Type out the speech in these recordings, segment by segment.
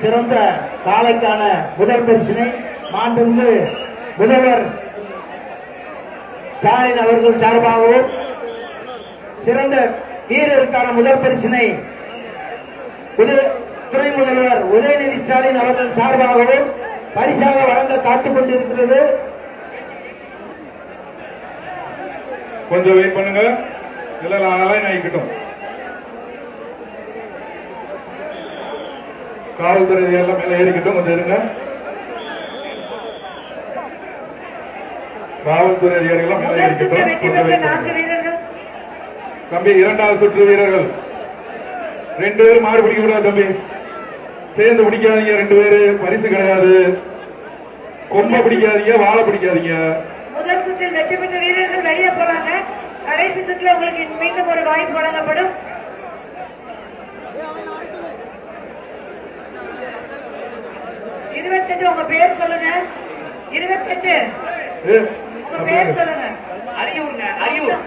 சிறந்த காளைக்கான முதல் பரிசினை மாண்புமிகு முதல்வர் ஸ்டாலின் அவர்கள் சார்பாகவும், சிறந்த வீரருக்கான முதல் பரிசினை துணை முதல்வர் உதயநிதி ஸ்டாலின் அவர்கள் சார்பாகவும் பரிசாக வழங்க காத்துக் கொண்டிருக்கிறது. கொஞ்சம் வெயிட் பண்ணுங்க. எல்லாம் ஆகிக்கட்டும். காவல்துறை எல்லாம் மேல ஏறிக்கிட்டும். கொஞ்சம் இருங்க. காவல்துறை அதிகாரிகள் மேல ஏறிக்கிட்டோம். தம்பி, இரண்டாவது சுற்று வீரர்கள் 2 பேரும் மாடு பிடிக்க கூடாது தம்பி. சேர்ந்து பிடிக்காதீங்க. 2 பேரு பரிசு கிடையாது. கொம்பை பிடிக்காதீங்க, வாழை பிடிக்காதீங்க. முதல் சுற்றில் வெற்றி பெற்ற வீரர்கள் வெளியே போறாங்க. கடைசி சுற்றில் உங்களுக்கு மீண்டும் ஒரு வாய்ப்பு வழங்கப்படும். உங்க பேர் சொல்லுங்க. 28 உங்க பேர் சொல்லுங்க. அரியூருங்க, அரியூர்.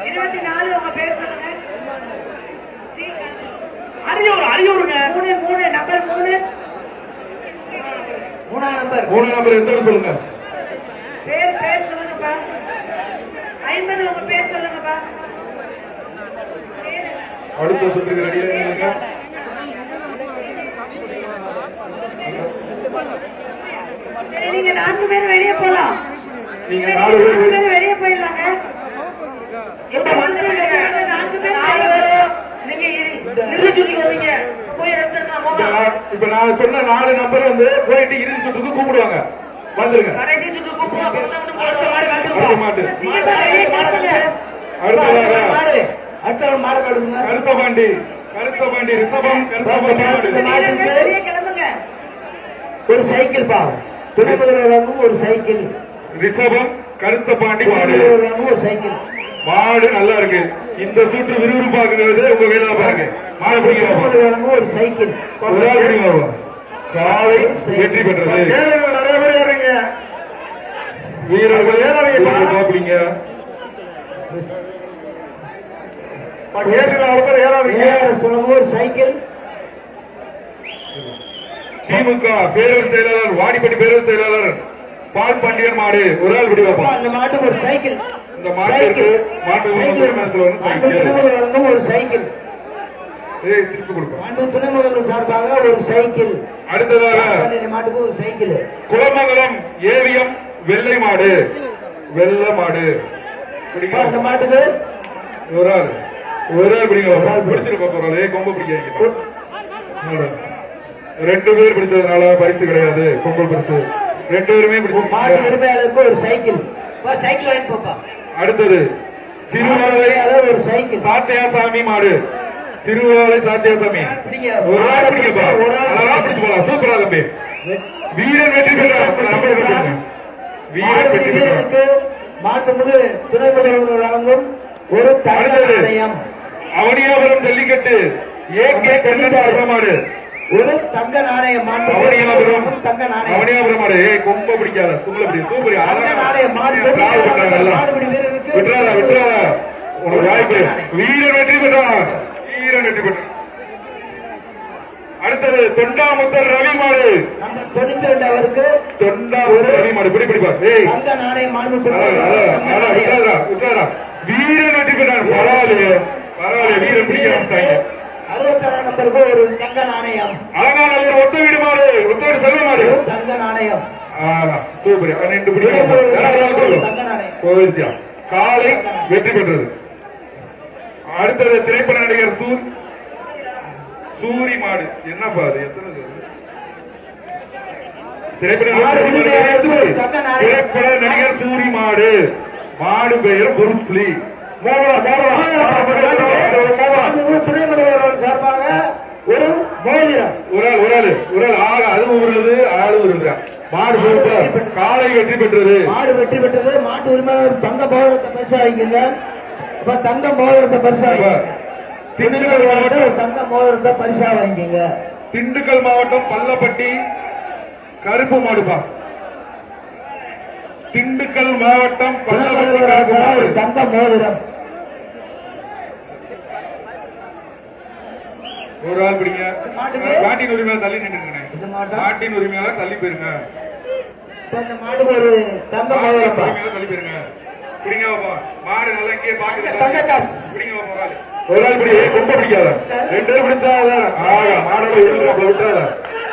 24 உங்க பேர் சொல்லுங்க. அரியூர், அரியூருங்க. 3 நம்பர் 3 மூணாம் நம்பர் எந்த சொல்லுங்க. பேர் சொல்லுங்கப்பா. 50 உங்க பேர் சொல்லுங்கப்பா. அடுத்த சுற்றுக்கு ரெடியா இருங்க. நீங்க 4 பேர் வெளியே போலாம். நீங்க 4 பேர் வெளியே போயிடலாங்க. இப்ப 4 பேர் நீங்க இறுதி சுற்றுக்கு வரீங்க. போய் இப்ப நான் சொன்ன 4 நம்பர் வந்து போயிட்டு இறுதி சுற்றுக்கு கூப்பிடுவாங்க. வந்துருங்க. கடைசி சுற்று கூப்பிடுவாங்க. கருத்தபாண்டி ரிஷபம் கிளம்புங்க. ஒரு சைக்கிள் பா. துணை முதல்வரும் ஒரு சைக்கிள். ரிஷபம் கருத்தபாண்டி மாடு. ஒரு சைக்கிள். மாடு நல்லா இருக்கு. இந்த சுற்று விறுவிறுப்பாக்குறது உங்க கையில பாருங்க. மாடு பிடிக்க ஒரு சைக்கிள். காலை வெற்றி பெற்றது. நிறைய பேர் ஏறுங்க. வீரர்கள் பாப்பிங்க. ஒரு சைக்கிள். திமுக பேரவைச் செயலாளர், வாடிப்பட்டி பேரவைச் செயலாளர் பால் பாண்டியன் மாடு ஒரு ஆள் விடுவாப்பா. அந்த மாட்டுக்கு ஒரு சைக்கிள். இந்த மாட்டுக்கு ஒரு சைக்கிள். சிரிப்பு கொடுப்போம். துணை முதல்வர் சார்பாக ஒரு சைக்கிள். அடுத்ததாக மாட்டுக்கு ஒரு சைக்கிள். குளமங்கலம் ஏவிஎம் வெள்ளை மாடு. வெள்ளை மாடு அந்த மாட்டுக்கு ஒரு ஆள் பிடிங்க. பிடிச்சிருக்கோம். ஒரு ஆள் கொம்பு பிடிக்க 2 பேர் பிடிச்சதுனால பரிசு கிடையாது. பொங்கல் பரிசு 2 பேருமே மாட்டு உரிமையாளருக்கு ஒரு சைக்கிள். சைக்கிள் வாங்கி போப்பா. அடுத்தது சிறுவாலை ஒரு சைக்கிள். சாத்தியாசாமி மாடு. சிறுவாலை சாத்தியாசாமி ஒரு ஆள் பிடிக்கப்பா. பிடிச்சு போலாம். சூப்பரா தம்பி. வீரன் வெற்றி பெற்றார். வீரன் வெற்றி பெற்றார். மாண்புமிகு துணை முதல்வர் வழங்கும் ஒரு தங்க நாணயம். அவனியாபுரம் ஜல்லிக்கட்டு ஏகே கண்ணன் மாடு. ஒரு தங்க நாணயம். அவனியாபுரம் தங்க நாணயம். அவனியாபுரம் மாடு. கொம்ப பிடிக்காத சூப்பர் நாணயம். விட்டுறாதா உனக்கு வாய்ப்பு. வீரன் வெற்றி பெற்றார். வீரன் வெற்றி பெற்றார். அடுத்தது தொண்டாமுத்தர் ரவி மாடு. நம்பர் 92 அவருக்கு தொண்டாமுத்தர் ரவி மாடு. பிடிப்பார். தங்க நாணயம். வீரன் வெற்றி பெற்றார். பரவாயில்லையே, வீரன் பிடிக்க ஆரம்பிச்சாங்க. 66 நம்பருக்கு ஒரு தங்க நாணயம். அலங்காநல்லூர் ஒத்த வீடு மாடு. ஒத்த வீடு செல்வ மாடு. தங்க நாணயம். சூப்பர். தங்க நாணயம். கோவில்சியா காலை வெற்றி பெற்றது. அடுத்தது திரைப்பட நடிகர் சூரி மாடு. என்னப்பா அது? எத்தனை திரைப்பட நடிகர் சூரி மாடு. மாடு பெயர் புருஸ்லி. துணை முதல்வர் சார்பாக ஒரு மோதிரம். ஒரு ஆள் அதுவும் உருளுது, ஆளு உருள்றான். மாடு காலை வெற்றி பெற்றது. மாடு வெற்றி பெற்றது. மாட்டு உரிமையாளர் தங்க மோதிரத்தை பரிசு வாங்கிக்கங்க. தங்க மோதிரத்தை பரிசா திண்டுக்கல் மாவட்டம் தங்க மோதிரத்தை பரிசா வாங்கிக்கங்க. திண்டுக்கல் மாவட்டம் பள்ளப்பட்டி கருப்பு மாடுபா. திண்டுக்கல் மாவட்டம் பள்ளப்பட்டி தங்க மோதிரம். ஒரு ஆள் பிடிங்க. மாட்டுக்கு? மாட்டின் உரிமையாளர் தள்ளி நின்றுங்க. இந்த மாட்டா மாட்டின் உரிமையாளர் தள்ளி போயிருங்க. இப்ப இந்த மாட்டுக்கு ஒரு தங்க மோதிரம் பா. உரிமையாளர் தள்ளி போயிருங்க. பிடிங்க பாப்பா. மாடு நல்லா இங்கே பாக்குது. தங்க காசு. பிடிங்க பாப்பா. ஒரு ஆள் பிடி. ரொம்ப பிடிக்காத. ரெண்டு பேரும் பிடிச்சா மாடோட விட்டுறாப்ல விட்டுறாத.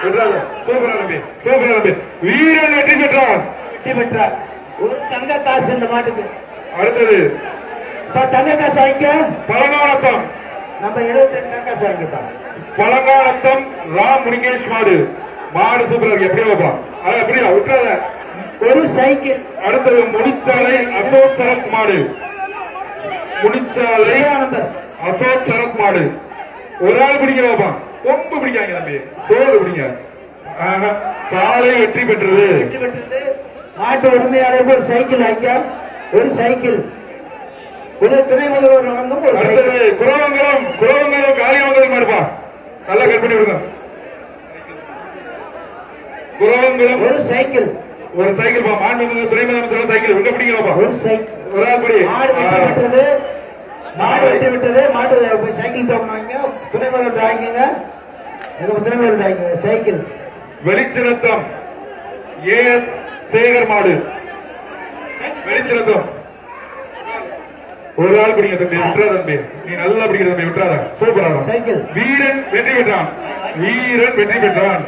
விட்டுறாத. சூப்பரா நம்பி. சூப்பரா நம்பி. வீரன் வெற்றி பெற்றான். வெற்றி பெற்றார். ஒரு தங்க காசு இந்த மாட்டுக்கு. அடுத்தது இப்ப தங்க காசு வாங்கிக்க. பழங்கானத்தம். நம்ம 72 தங்க காசு வாங்கிக்கலாம். பழங்கானத்தம் ராம் முனிகேஷ் மாடு. மாடு சூப்பரா இருக்கு. எப்படியா பாப்பா. அத எப்படியா விட்டுறாத. ஒரு சைக்கிள். அடுத்தது முடிச்சாலை அசோக் சரத் மாடு. முடிச்சாலை நம்பர் அசோக் சரத் மாடு. ஒரு ஆள் பிடிக்க பாப்பா. கொம்பு பிடிக்காங்க தம்பி. தோல் பிடிங்க. காலை வெற்றி பெற்றது. வெற்றி பெற்றது. மாட்டு உரிமையாளருக்கு ஒரு சைக்கிள் வாங்கிக்க. ஒரு சைக்கிள். ஒரு துணை முதல்வர் வழங்கும் ஒரு அடுத்தது சைக்கிள். குலவங்கலம் காளியமங்கலம் மாடுப்பா. நல்லா கட் பண்ணி விடுங்க. குலவங்கலம் ஒரு சைக்கிள். ஒரு சைக்கிள் பா. மாண்பு துணை முதலமைச்சர் சைக்கிள் எங்க பிடிங்க பாப்பா. ஒரு சைக்கிள். ஒரு ஆள் பிடி. மாடு வெற்றி பெற்றது. மாடு வெற்றி பெற்றது. மாட்டு சைக்கிள் டோக்கன் வாங்கிங்க. துணை முதல்வர் வாங்கிக்கங்க. எங்க துணை முதல்வர் வாங்கிக்கங்க. சைக்கிள். வெளிச்சினத்தம் ஏஎஸ் சேகர் மாடு. வெளிச்சினத்தம் ஒரு ஆள் பிடிங்க தம்பி. விட்டுறாத தம்பி. நீ நல்லா பிடிக்கிற தம்பி. விட்டுறாத. சூப்பரா சைக்கிள். வீரன் வெற்றி பெற்றான். வீரன் வெற்றி பெற்றான்.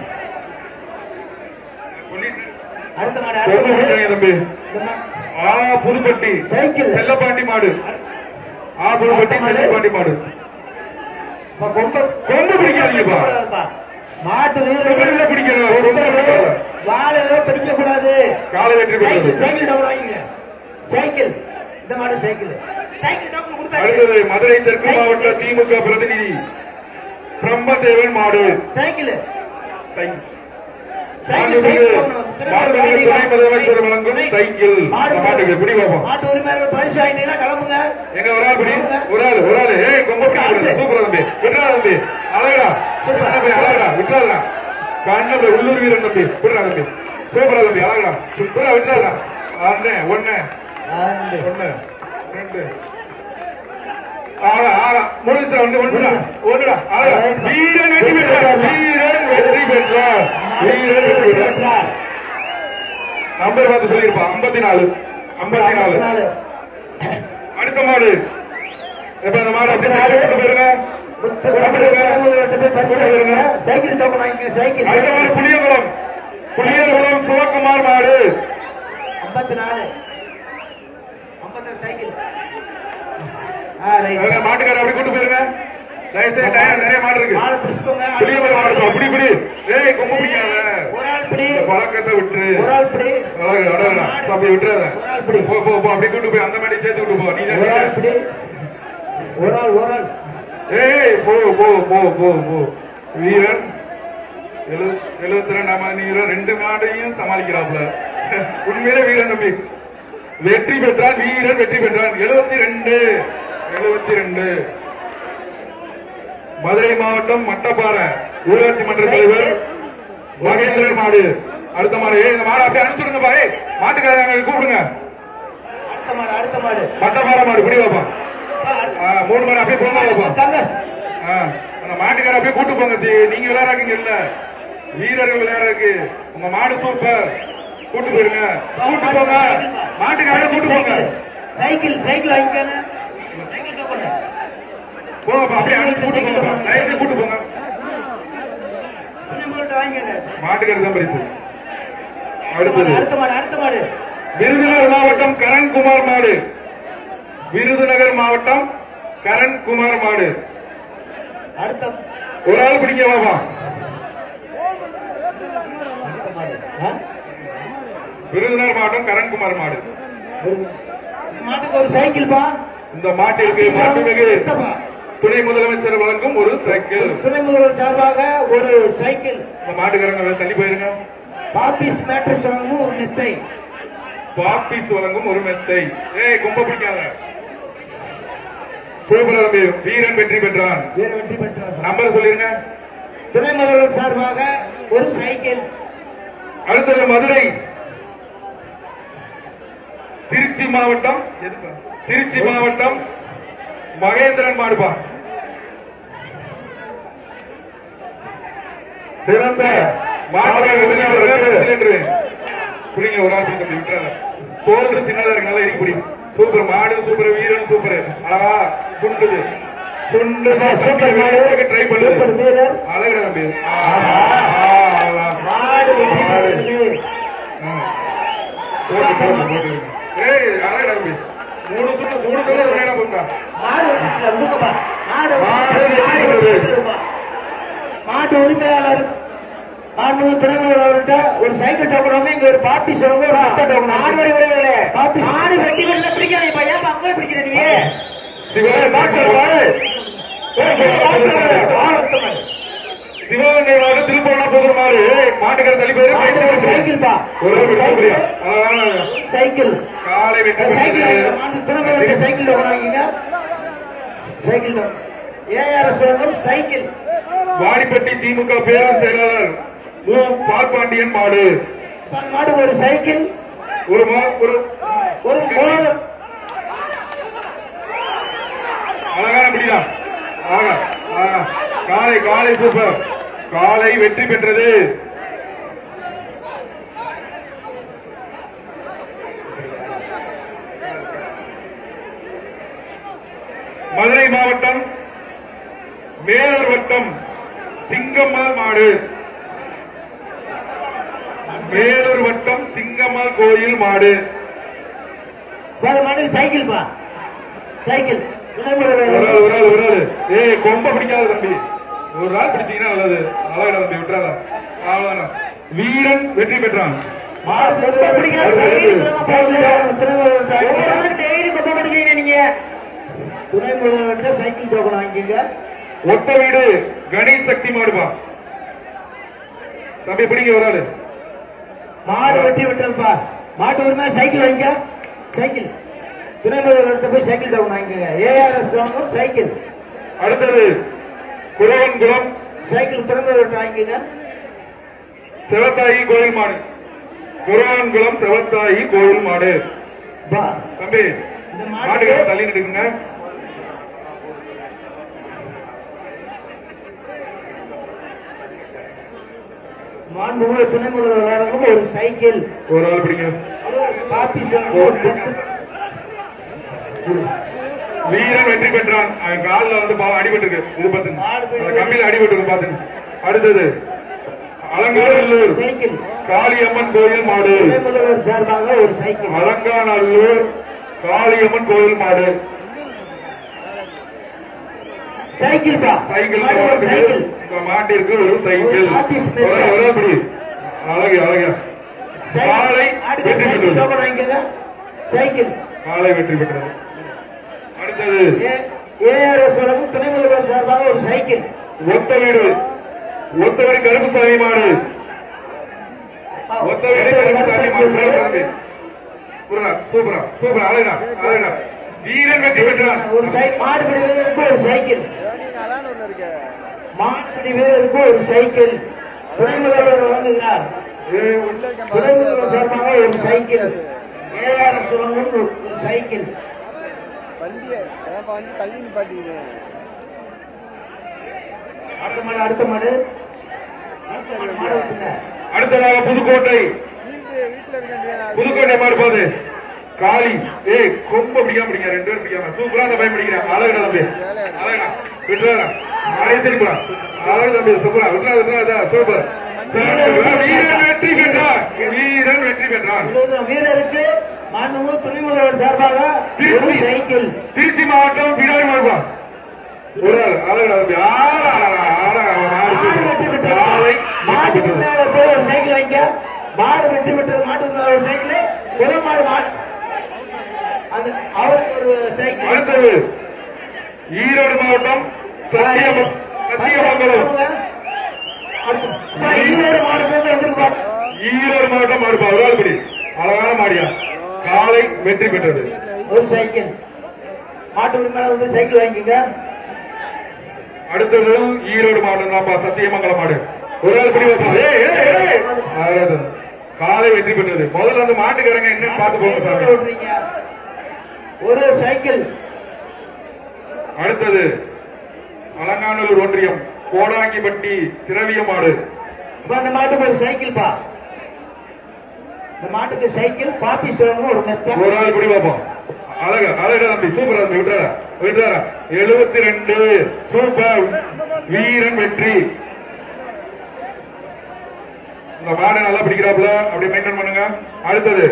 அடுத்த மாடு. கொம்பு அடுத்த பிடிக்காங்க தம்பி. மாடு. புதுப்பட்டி சைக்கிள். செல்லப்பாண்டி மாடு. புதுப்பட்டி செல்லப்பாண்டி மாடு. இப்ப கொம்பு கொம்பு பிடிக்காதீங்கப்பா. மாட்டு வெளியில வீரர்கள் பிடிக்கணும். கொம்பு பிடிக்காத. வாழவே பிடிக்க கூடாது. காலை வெற்றி சைக்கிள். பெற்றது. சைக்கிள் டவுன் வாங்கிங்க. சைக்கிள். இந்த மாடு சைக்கிள். சைக்கிள் டவுன் கொடுத்தாச்சு. அடுத்தது மதுரை தெற்கு மாவட்ட திமுக பிரதிநிதி பிரம்மதேவன் மாடு. சைக்கிள். சைக்கிள். சைக்கிள். மாண்புமிகு துணை முதலமைச்சர் வழங்கும் சைக்கிள். மாட்டுக்கு பிடி பாப்போம். மாட்டு உரிமையாளர்கள் பரிசு வாங்கிட்டீங்கன்னா கிளம்புங்க. எங்க ஒரு ஆள் பிடி. ஒரு ஆள் ஏய் கொம்பு சூப்பரா தம்பி. விட்டுறா தம்பி. அழகா அழகா விட்டுறா. கண்ணு உள்ளூர் வீரன் தம்பி. விட்டுறா தம்பி. சூப்பரா தம்பி. அழகா சூப்பரா விட்டுறா. ஒன்னு ரெண்டு முடிச்சு ஒன்றுடா. வீரன் வெற்றி பெற்றார். வீரன் வெற்றி பெற்றார். வீரன் வெற்றி பெற்றார். நம்பர் பார்த்து சொல்லிருப்பா. 54. அடுத்த மாடு. இப்ப இந்த மாடு அப்படி போயிருங்க. சைக்கிள் டோக்கன் வாங்கிங்க. சைக்கிள். அடுத்த மாடு புளியங்குளம் சிவகுமார் மாடு. 54 சைக்கிள். மாட்டுக்கார அப்படி கூட்டு போயிருங்க. தயவுசெய்து நிறைய மாடு இருக்கு. மாடு பிடிச்சுக்கோங்க. புளியங்குளம் மாடு அப்படி பிடி. ஏய் கொம்பு பிடிக்காத. ஒரு ஆள் பிடி. பழக்கத்தை விட்டு ஒரு ஆள் பிடி. அப்படி விட்டுறாத. ஒரு ஆள் பிடி. போ அப்படி கூட்டு போய் அந்த மாதிரி சேர்த்து விட்டு போ. நீ ஒரு ஆள் பிடி. ஒரு ஆள். ஏய் போ. வீரன் 72 வீரன் 2 மாடையும் சமாளிக்கிறாப்ல. உண்மையிலே வீரன் நம்பி வெற்றி பெற்றான். வீரன் வெற்றி பெற்றான். 72. மதுரை மாவட்டம் மட்டப்பாறை ஊராட்சி மன்ற தலைவர் மகேந்திரன் மாடு. அடுத்த மாடு. இந்த மாடு அப்படியே அனுப்பிச்சுடுங்கப்பா. மாட்டுக்காரங்க கூப்பிடுங்க. அடுத்த மாடு. மட்டப்பாறை மாடு. பிடி பாப்பா. 3 மாடு அப்படியே போங்க பாப்பா. அந்த மாட்டுக்கார அப்படியே கூட்டு போங்க. நீங்க விளையாடுறீங்க இல்ல, வீரர்கள் விளையாடுறதுக்கு. உங்க மாடு சூப்பர். கூட்டு போயிருங்க. கூட்டு போங்க. மாட்டுக்கார கூட்டு போங்க. சைக்கிள் வாங்கிக்காங்க. சைக்கிள் டோக்கன் போங்கப்பா. அப்படியே அனுப்பிச்சு கூட்டு போங்கப்பா. தயவுசெய்து கூட்டு போங்க. மாட்டுக்கார தான் பரிசு. அடுத்தது அடுத்த மாடு. விருதுநகர் மாவட்டம் கரண்குமார் மாடு. விருதுநகர் மாவட்டம் கரண்குமார் மாடு. அடுத்த ஒரு ஆள் பிடிக்க பாப்பா. விருதுநகர் மாவட்டம் கரண்குமார் மாடு. மாட்டுக்கு ஒரு சைக்கிள் பா. இந்த மாட்டிற்கு மாண்புமிகு துணை முதலமைச்சர் வழங்கும் ஒரு சைக்கிள். துணை முதல்வர் சார்பாக ஒரு சைக்கிள். இந்த மாட்டுக்காரங்க தள்ளி போயிருங்க. பாபிஸ் மேட்ரஸ் வழங்கும் ஒரு மெத்தை. பாபிஸ் வழங்கும் ஒரு மெத்தை. ஏய் கும்ப பிடிக்காத. சூப்பர். வீரன் வெற்றி பெற்றான். நம்பர் சொல்லிருங்க. துணை முதல்வர் சார்பாக ஒரு சைக்கிள். அடுத்தது மதுரை திருச்சி மாவட்டம் மகேந்திரன் மாடுபா. சிறந்த மாநில விருதுகளுக்கு புரியுங்க ஒரு ஆள் தம்பி விட்டுறாங்க சோல்டர் சின்னதா இருக்கு நல்லா இருக்கு புரியும் சூப்பர் மாடு சூப்பர் வீரன் சூப்பர் அழகா சுண்டுது சுண்டுதா சூப்பர் மாடு ட்ரை பண்ணுது சூப்பர் வீரர் அழகா தம்பி மாடு வெற்றி பெற்றது. ஏய் அழகா தம்பி மூணு சொல்ல ஒரே போட்டா மாடு வெற்றி பெற்றது. முகப்பா. மாடு மாடு வெற்றி பெற்றது. மாட்டு உரிமையாளர் மாண்பு திறமையாளர் அவர்கிட்ட ஒரு சைக்கிள் டோக்கன் வாங்க, இங்க ஒரு பாப்பி சொல்லுங்க, ஒரு முட்டை டோக்கன் பாப்பி மாடு வெட்டி வெள்ள பிடிக்காத பையன் அங்கே பிடிக்கிற நீ சிவகங்கை மாடு திருப்பவனா புதூர் மாடு மாட்டுக்கிற தள்ளி பேரு சைக்கிள் பா சைக்கிள் காலை சைக்கிள் மாட்டு திறமையாளர்கிட்ட சைக்கிள் டோக்கன் வாங்கிங்க. சைக்கிள் டோக்கன் ஏஆர்எஸ் வழங்கும் சைக்கிள். வாடிப்பட்டி திமுக பேரூர் செயலாளர் மு. பார்ப்பாண்டியன் மாடு மாடு ஒரு சைக்கிள் ஒரு ஒரு மோதிரம். அழகான முடிதான் காலை காலை சூப்பர் காலை வெற்றி பெற்றது. மதுரை மாவட்டம் மேலூர் வட்டம் சிங்கம்மாள் மாடு மேலூர் வட்டம் சிங்கம்மாள் கோயில் மாடு மாடு சைக்கிள் பா சைக்கிள். ஒரு ஆள் ஏய் கொம்ப பிடிக்காத தம்பி ஒரு நாள் பிடிச்சீங்கன்னா நல்லது அழகா தம்பி விட்டுறாத அவ்வளவுதான் வீரன் வெற்றி பெற்றான். துணை முதல்வர் சைக்கிள் டோக்கன் வாங்கிக்கங்க. ஒட்ட வீடு கணேஷ் சக்தி மாடுபா தம்பி பிடிங்க ஒரு ஆளு மாடு வெட்டி விட்டதுப்பா. மாட்டு உரிமை சைக்கிள் வாங்கிக்க. சைக்கிள் துணை முதல்வர்கிட்ட போய் சைக்கிள் டோக்கன் வாங்கிக்கங்க. ஏஆர்எஸ் வாங்கும் சைக்கிள். அடுத்தது குரவன்குளம் சைக்கிள் துணை முதல்வர்கிட்ட வாங்கிக்கங்க. சிவத்தாயி கோயில் மாடு குரவன்குளம் சிவத்தாயி கோயில் மாடு பா தம்பி இந்த மாட்டுக்கு மாடு தள்ளி நிட்டுங்க. மாண்புமிகு துணை முதல்வர் வழங்கும் ஒரு சைக்கிள். ஒரு ஆள் பிடிங்க. பாப்பி சொல்லுங்க. வீரன் வெற்றி பெற்றான். அவன் காலில் வந்து அடிபட்டு இருக்கு இது பார்த்து கம்பியில அடிபட்டு இருக்கு பார்த்து. அடுத்தது அலங்காநல்லூர் சைக்கிள் காளியம்மன் கோயில் மாடு துணை முதல்வர் சார்பாக ஒரு சைக்கிள். அலங்காநல்லூர் காளியம்மன் கோயில் மாடு சைக்கிள் பா சைக்கிள் சைக்கிள் மாட்டிற்கு ஒரு சைக்கிள் ஆபீஸ் அப்படி அழகு அழகு காலை வெற்றி சைக்கிள் பெற்றது. டோக்கன் வாங்கிக்கங்க. சைக்கிள் காலை வெற்றி பெற்றது. அடுத்தது ஏஆர்எஸ் வழங்கும் துணை முதல்வர் சார்பாக ஒரு சைக்கிள். ஒத்த வீடு கருப்புசாமி மாடு ஒத்த வீடு கருப்புசாமி மாடு சூப்பரா சூப்பரா அழகா அழகா வீரன் வெற்றி பெற்றான். ஒரு மாடுபிடி வீரருக்கு ஒரு சைக்கிள். மாடுபிடி வீரருக்கு ஒரு சைக்கிள் துணை முதல்வர் வழங்குகிறார். துணை முதல்வர் சார்பாக ஒரு சைக்கிள். ஏஆர்எஸ் வழங்கும் ஒரு சைக்கிள். தள்ளி நிப்பாட்டிங்க. அடுத்த மாடு அடுத்ததாக புதுக்கோட்டை மாடு போது காளி கொம்ப பிடிக்காம பிடிக்க ரெண்டு பேரும் பிடிக்காம சூப்பரா அந்த பையன் பிடிக்கிறான். அழகுடா தம்பி அழகா விட்டுறா சரி போடா அழகு தம்பி சூப்பரா விட்டுறா சூப்பர். வீரன் வெற்றி பெற்றான். வீரன் வெற்றி பெற்றான். வீரருக்கு மாண்புமிகு துணை முதல்வர் சார்பாக ஒரு சைக்கிள். திருச்சி மாவட்டம் பிடாரி மாடுவா ஒரு ஆள் அழகுடா தம்பி மாடு போய் ஒரு சைக்கிள் வாங்கிக்க. மாடு வெற்றி பெற்றது. மாட்டு ஒரு சைக்கிள். குலமாடு மாடு அவருக்கு ஒரு சைக்கிள். அடுத்தது ஈரோடு மாவட்டம் சத்தியமங்கலம் ஈரோடு மாவட்டத்தில் வந்திருப்பார். ஈரோடு மாவட்டம் மாடுப்பா ஒரு ஆள் படி அழகான மாடியா காலை வெற்றி பெற்றது. ஒரு சைக்கிள். மாட்டு உரிமையாளர் வந்து சைக்கிள் வாங்கிக்கங்க. அடுத்தது ஈரோடு மாவட்டம் தான்ப்பா சத்தியமங்கலம் மாடு ஒரு ஆள் படி காலை வெற்றி பெற்றது. முதல்ல அந்த மாட்டுக்காரங்க என்னன்னு பார்த்து போங்க. ஒரு சைக்கிள். அடுத்தது அலங்காநல்லூர் ஒன்றியம் கோடாங்கிப்பட்டி திரவிய மாடு இப்ப அந்த மாட்டுக்கு ஒரு சைக்கிள் பா. இந்த மாட்டுக்கு சைக்கிள் பாப்பி சிவங்க ஒரு மெத்த. ஒரு ஆள் பிடி பார்ப்போம். அழகா அழகா தம்பி, சூப்பர் தம்பி, விட்டுறாரா விட்டுறாரா. 72 சூப்பர், வீரன் வெற்றி. இந்த மாடை நல்லா பிடிக்கிறாப்புல, அப்படி மெயின்டைன் பண்ணுங்க. அடுத்தது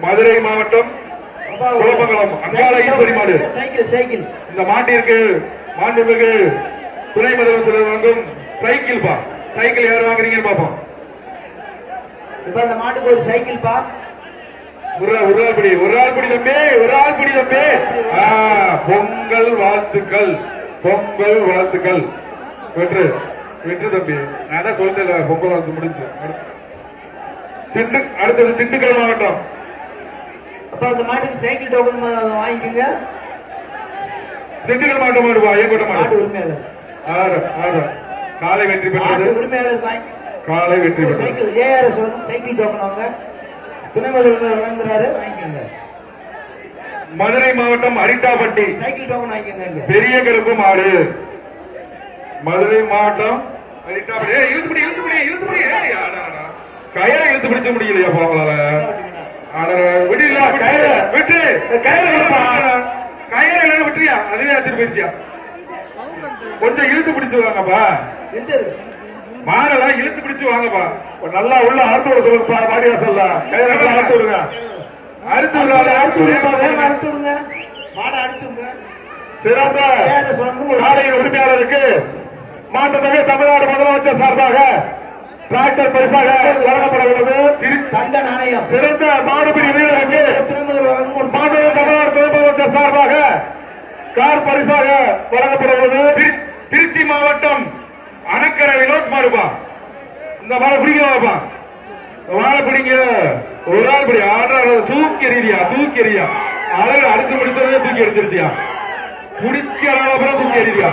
மதுரை மாவட்டம் குழப்பங்குளம் அங்காள ஈஸ்வரி மாடு. சைக்கிள் சைக்கிள் இந்த மாட்டிற்கு மாண்புமிகு துணை முதலமைச்சர் வழங்கும் சைக்கிள் பா. சைக்கிள் யார் வாங்குறீங்கன்னு பார்ப்போம். இப்ப அந்த மாட்டுக்கு ஒரு சைக்கிள் பா. ஒரு ஆள் பிடி தம்பி, ஒரு ஆள் பிடி தம்பி. பொங்கல் வாழ்த்துக்கள், பொங்கல் வாழ்த்துக்கள். வெற்று வெற்று தம்பி, நான் தான் சொல்லிட்டேன் பொங்கல் வாழ்த்து முடிஞ்சு. அடுத்தது திண்டுக்கல் மாவட்டம். அப்ப அந்த மாட்டுக்கு சைக்கிள் டோக்கன் வாங்கிக்கோங்க. திண்டுக்கல் மாவட்டம் மாடுவா, ஐயங்கோட்டை மாட்டு மாடு. உரிமையாளர் காலை வெற்றி மாட்டு பெற்றது, உரிமையாளர் வாங்கி காலை வெற்றி பெற்றது. சைக்கிள் ஏஆர்எஸ் வந்து சைக்கிள் டோக்கன் வாங்க. துணை முதல்வர் வழங்குறாரு, வாங்கிக்கோங்க. மதுரை மாவட்டம் அரிட்டாப்பட்டி சைக்கிள் டோக்கன் வாங்கிக்கோங்க. பெரிய கருப்பு மாடு. மதுரை மாவட்டம் அரிட்டாப்பட்டி. இழுத்துப்படி இழுத்துப்படி இழுத்துப்படி. கயிறை இழுத்து பிடிச்ச முடியலையா போங்களால? விடல கயிறு விட்டு, கயிறு கயிறு இல்லைன்னா விட்டுறியா? அதுவே எடுத்துட்டு போயிடுச்சியா? கொஞ்சம் இழுத்து பிடிச்சு வாங்கப்பா. மாடெல்லாம் இழுத்து பிடிச்சு வாங்கப்பா. நல்லா உள்ள அறுத்து விட சொல்லுங்கப்பா. மாடியாசல்ல கயிறு அறுத்து விடுங்க, அறுத்து விடுங்க, அறுத்து விடுங்க, அறுத்து விடுங்க, மாடை அறுத்து விடுங்க. சிறந்த ஏஆர்எஸ் வழங்கும் ஒரு நாளையின் உரிமையாளருக்கு மாண்புமிகு தமிழ்நாடு முதலமைச்சர் சார்பாக டிராக்டர் பரிசாக வழங்கப்பட உள்ளது. தங்க நாணயம். சிறந்த மாடுபிடி வீரருக்கு துணை முதல்வர் வழங்கும் ஒரு மாண்புமிகு தமிழ்நாடு துணை முதலமைச்சர் சார்பாக கார் பரிசாக வழங்கப்பட உள்ளது. திருச்சி மாவட்டம் அணக்கரை வினோத் மாடுபா. இந்த மாடை பிடிக்கவாப்பா, மாடை பிடிங்க. ஒரு ஆள் பிடி. தூக்கி எறியா, தூக்கி எறியா. அழகு அடுத்து முடிச்சதே தூக்கி எரிஞ்சிருச்சியா. குடிக்கிற தூக்கி எறியா,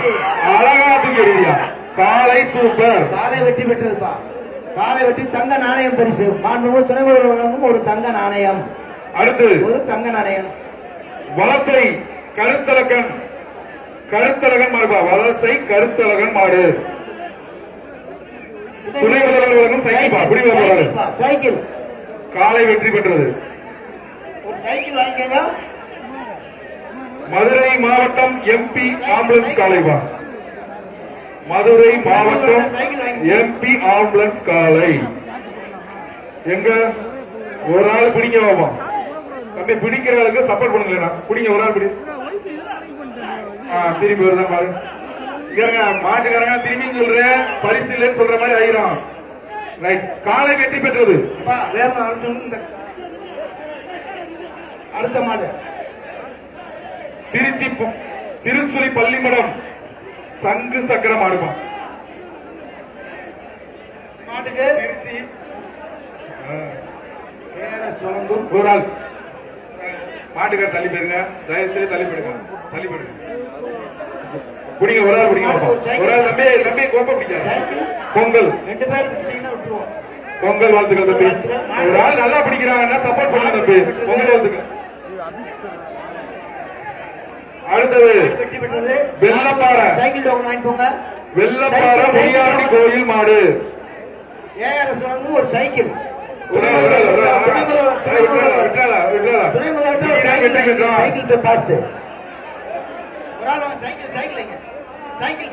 அழகா தூக்கி எறியா. காலை சூப்பர், காலை வெற்றி பெற்றதுப்பா. காலை வெற்றி தங்க நாணயம் பரிசு. மாண்புமிகு துணை முதல்வர் வழங்கும் ஒரு தங்க நாணயம். அடுத்து ஒரு தங்க நாணயம். வலசை கருத்தலகன், கருத்தலகன் மாடுபா. வலசை கருத்தலகன் மாடு. துணை முதல்வர் வழங்கும் சைக்கிள் பா. குடிவரவாளர் சைக்கிள் காலை வெற்றி பெற்றது. ஒரு சைக்கிள் வாங்கிக்கோங்க. மதுரை மாவட்டம் எம்பி ஆம்புலன்ஸ் காலைபா. மதுரை மாவட்டம் எம்பி ஆம்புலன்ஸ் காலை. எங்க ஒரு ஆள் பிடிக்க வாப்பா தம்பி. பிடிக்கிற ஆளுக்கு சப்போர்ட் பண்ணுங்களா? பிடிங்க, ஒரு ஆள் பிடி. திரும்பி வருதான் பாரு. மாட்டுக்காரங்க திரும்பி சொல்றேன், பரிசு இல்லைன்னு சொல்ற மாதிரி ஆயிரும். ரைட், காலை வெற்றி பெற்றது. அடுத்த மாடு திருச்சி திருச்சுழி பள்ளிமடம் சங்கு சக்கரம் ஆடுமா. மாட்டுக்கு திருச்சி ஏஆர்எஸ் வழங்கும் ஒரு ஆள். மாட்டுக்கார தள்ளி போயிருங்க, தயவு செய்து தள்ளி போயிடுங்க, தள்ளி போயிடுங்க. பிடிங்க, ஒரு ஆள் பிடிங்க. ஒரு ஆள் தம்பி, தம்பி கோப்பை பிடிக்க. பொங்கல் 2 பேர் பிடிச்சீங்கன்னா விட்டுருவோம். பொங்கல் வாழ்த்துக்கள் தம்பி. ஒரு ஆள் நல்லா பிடிக்கிறாங்கன்னா சப்போர்ட் பண்ணுங்க தம்பி. பொங்கல் வாழ்த்துக்கள். அடுத்தது வெற்றி பெற்றது வெள்ளப்பாறை. சைக்கிள் டோக்கன் வாங்கி போங்க. வெள்ளப்பாறை முனியாண்டி கோயில் மாடு. ஏஆர்எஸ் வழங்கும் ஒரு சைக்கிள். துணை முதல்வர் சைக்கிள் பாஸ். ஒரு ஆள் சைக்கிள் சைக்கிள் சைக்கிள்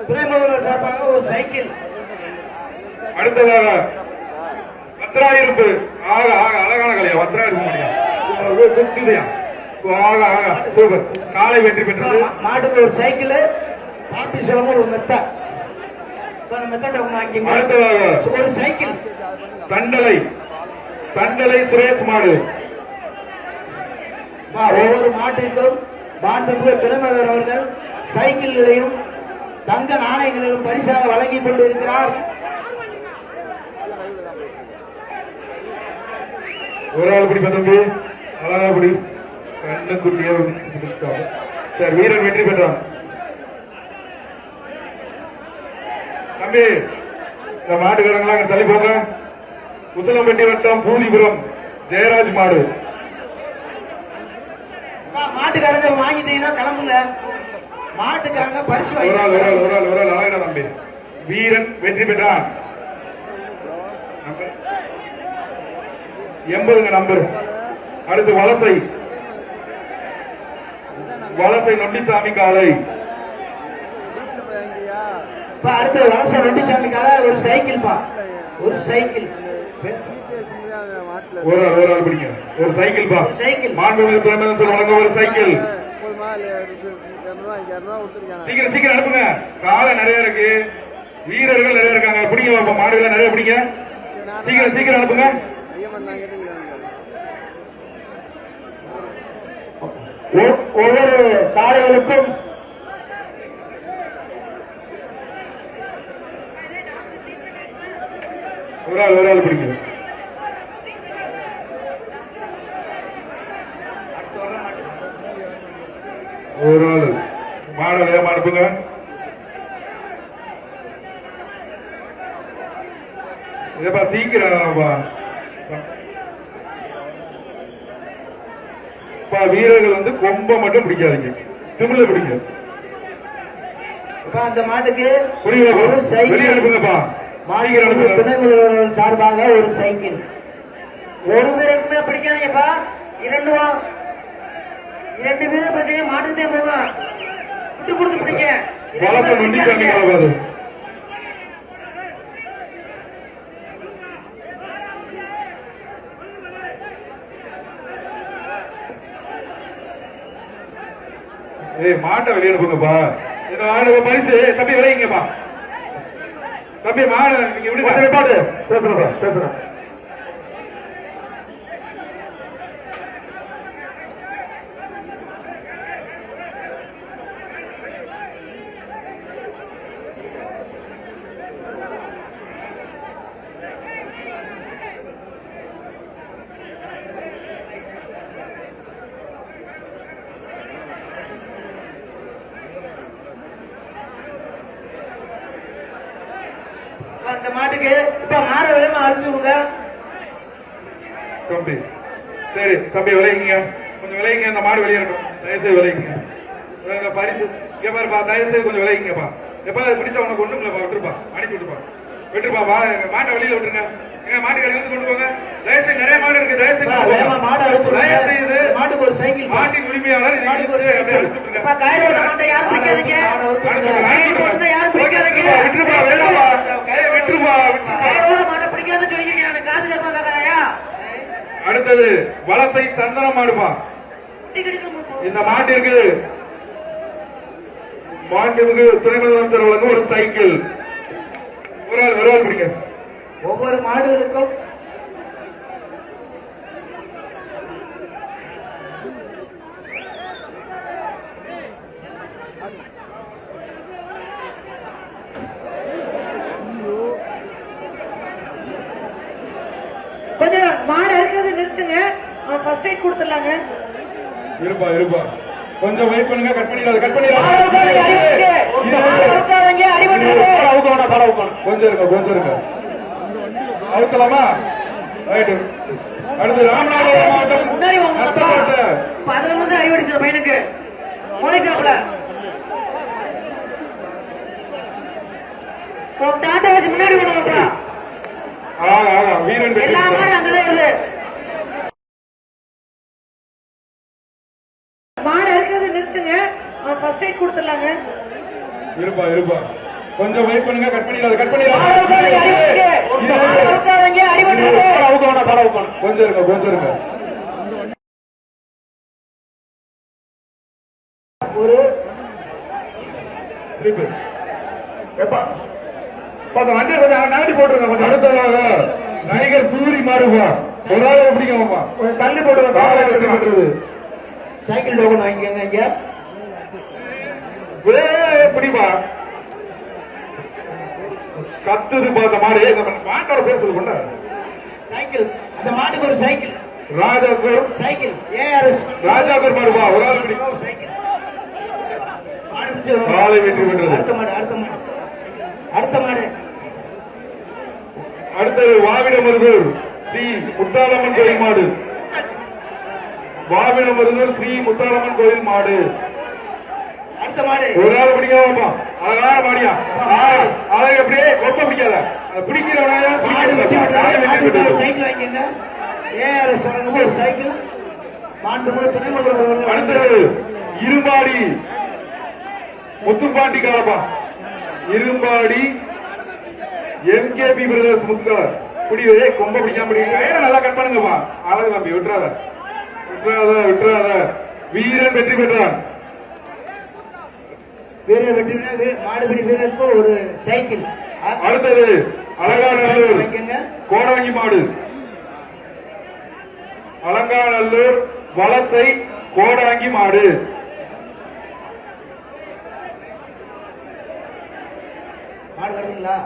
துணை முதல்வர் சார்பாக ஒரு சைக்கிள். அடுத்ததாக வத்ராயிருப்பு. ஆக ஆக அழகான கலையா வத்ராயிருப்பு முடியா. ஆக ஆக சூப்பர், காலை வெற்றி பெற்றது. மாட்டுக்கு ஒரு சைக்கிள், பாப்பி சிவங்க ஒரு மெத்த. மெத்த டோக்கன் வாங்கி. அடுத்ததாக ஒரு சைக்கிள் தண்டலை, தண்டலை சுரேஷ் மாடு. ஒவ்வொரு மாட்டிற்கும் மாண்புமிகு துணை முதல்வர் அவர்கள் சைக்கிள்களையும் தங்க நாணயங்களையும் பரிசாக வழங்கிக் கொண்டிருக்கிறார். ஒரு ஆள் பிடி தம்பி, அழகா பிடி. கண்ணு குட்டியா சார். வீரன் வெற்றி பெற்றான் தம்பி. இந்த மாட்டுக்காரங்களா தள்ளி போங்க. உசிலம்பட்டி வட்டம் பூதிபுரம் ஜெயராஜ் மாடு. மாட்டுக்காரங்க வாங்கிட்டீங்கன்னா கிளம்புங்க. மாட்டுக்காரங்க பரிசு ஒரு ஆள் ஒரு ஆள் ஒரு ஆள் ஒரு ஆள் அழகா தம்பி. வீரன் வெற்றி பெற்றான். 80 நம்பர். அடுத்து வலசை நொண்டிசாமி காலை. அடுத்த வலசை நொண்டிசாமிக்காக ஒரு சைக்கிள் பா, ஒரு சைக்கிள். ஒரு ஆள் பிடிங்க. ஒரு சைக்கிள் பா. சைக்கிள். மாண்புமிகு துணை முதலமைச்சர் வழங்க ஒரு சைக்கிள். சீக்கிரம் சீக்கிரம் அனுப்புங்க. காலை நிறைய இருக்கு, வீரர்கள் நிறைய இருக்காங்க. பிடிங்க பாப்பா, மாடுகள் நிறைய பிடிங்க. சீக்கிரம் சீக்கிரம் அனுப்புங்க. ஒவ்வொரு காளைகளுக்கும் ஒரு ஆள் பிடிங்க. ஒரு ஆள் மாட வேகமா அனுப்புங்க. இதப்பா சீக்கிரம் வீரர்கள் வந்து கொம்ப மட்டும் பிடிக்காதீங்க, திமிழ பிடிங்க. அந்த மாட்டுக்கு புரியுதா? ஒரு சைக்கிள் வெளியே அனுப்புங்கப்பா. மாளிகை அனுப்புங்க. துணை முதல்வர் சார்பாக ஒரு சைக்கிள். ஒரு வீரருக்குமே பிடிக்காதீங்கப்பா. இரண்டு பேரும் பிரச்சனை மாட்டுத்தே போகும். விட்டு கொடுத்து பிடிங்க. வலசை நொண்டிசாமி காலை. மாட்டை வெளியே அனுப்புங்கப்பா. இந்த ஆடு பரிசு தம்பி விளையுங்கப்பா. தம்பி மாடு நீங்க விடுங்க. பாடு பேசுறேன். அந்த மாட்டுக்கு இப்ப மாட வேகமா அறுத்து விடுங்க. தம்பி சரி தம்பி விளையுங்க, கொஞ்சம் விளையுங்க. அந்த மாடு வெளியே இருக்கும், தயவுசெய்து விளையுங்க. பரிசு இங்க பாருப்பா, தயவுசெய்து கொஞ்சம் விளையுங்கப்பா. எப்ப பிடிச்ச உனக்கு ஒண்ணும் இல்லப்பா, விட்டுருப்பா, அனுப்பி விட்டுருப்பா. மாட்டை வெளியில விட்டுருங்க. மாட்டுக்கு எடுத்து கொண்டு போங்க. தயவுசெய்து நிறைய மாடு இருக்கு, தயவுசெய்து மாடு அறுத்து தயவுசெய்து மாட்டுக்கு ஒரு சைக்கிள். மாட்டின் உரிமையாளர் மாட்டுக்கு ஒரு அடுத்தது வலசை சந்தன மாடுப்பா. இந்த மாட்டிற்கு மாண்புமிகு துணை முதலமைச்சர் வழங்க ஒரு சைக்கிள். ஒரு ஆள் பிடிங்க. ஒவ்வொரு மாடுகளுக்கும் கொஞ்சம் மாடு இருக்கிறது நிறுத்துங்க. ஃபர்ஸ்ட் எய்ட் கொடுத்துடலாங்க. இருப்பா கொஞ்சம் வெயிட் பண்ணுங்க. கட் பண்ணிடாத கொஞ்சம் இருங்க. அவுக்கலாமா? ரைட்டு. அடுத்து ராமநாதபுரம் மாவட்டம் முன்னாடி நத்தக்கோட்டை. 11 அறிவடிச்ச பையனுக்கு முளைக்காப்புல டாட்டா வச்சு முன்னாடி விடுவாப்பா. வீரன் எல்லா மாடும் அங்கதான் இருக்கு. மாடு இருக்கிறது நிறுத்துங்க. ஃபர்ஸ்ட் எய்ட் கொடுத்துடலாங்க. இருப்பா கொஞ்சம் வெயிட் பண்ணுங்க. கட் பண்ணிடாத கொஞ்சம் இருங்க. ஒரு வண்டியை கொஞ்சம் நகட்டி போட்டுருங்க. கொஞ்சம் அடுத்ததாக நடிகர் சூரி மாறுபா. ஒரு ஆள் பிடிக்குமாப்பா, தள்ளி போட்டுருங்க. சைக்கிள் டோக்கன் வாங்கிக்கோங்க. இங்க பிடிப்பா. கத்துது பார்த்த மாடு. மாட்டோட பேர் சொல்லு கொண்ட சைக்கிள். அந்த மாட்டுக்கு ஒரு cycle. Rajapuram cycle. ARS Rajapuram மாடுபா. ஒரு ஆள் பிடிக்கும். சைக்கிள். காலை வெற்றி பெற்றது. அடுத்த மாடு அடுத்தது வாவிடமருதூர் ஸ்ரீ முத்தாலம்மன் கோயில் மாடு. வாவிடமருதூர் ஸ்ரீ முத்தாலம்மன் கோயில் மாடு. அடுத்த மாடு ஒரு ஆள் பிடிக்காமப்பா. அழகான மாடியா. அதை எப்படியே கொப்ப பிடிக்காத. பிடிக்கிறவன மாடு வெட்டி விட்டது. மாட்டுக்கு ஒரு சைக்கிள் வாங்கிக்கங்க. ஏஆர்எஸ் வழங்கும் ஒரு சைக்கிள். மாண்புமிகு துணை முதல்வர் அவர்கள் அடுத்தது இரும்பாடி முத்துப்பாண்டி காலப்பா. இரும்பாடி எம்கேபி பிரதர்ஸ் முத்துக்கார் குடியே கொம்ப பிடிக்காம பிடிக்க நல்லா கட் பண்ணுங்கப்பா. அழகு தம்பி விட்டுறாத விட்டுறாத விட்டுறாத. வீரன் வெற்றி பெற்றான். வீரர் வெற்றி மாடுபிடி வீரருக்கு ஒரு சைக்கிள். அடுத்தது அலங்காநல்லூர் வாங்கிக்கங்க. கோடாங்கி மாடு. அலங்காநல்லூர் வலசை கோடாங்கி மாடு. மாடு வருதுங்களா?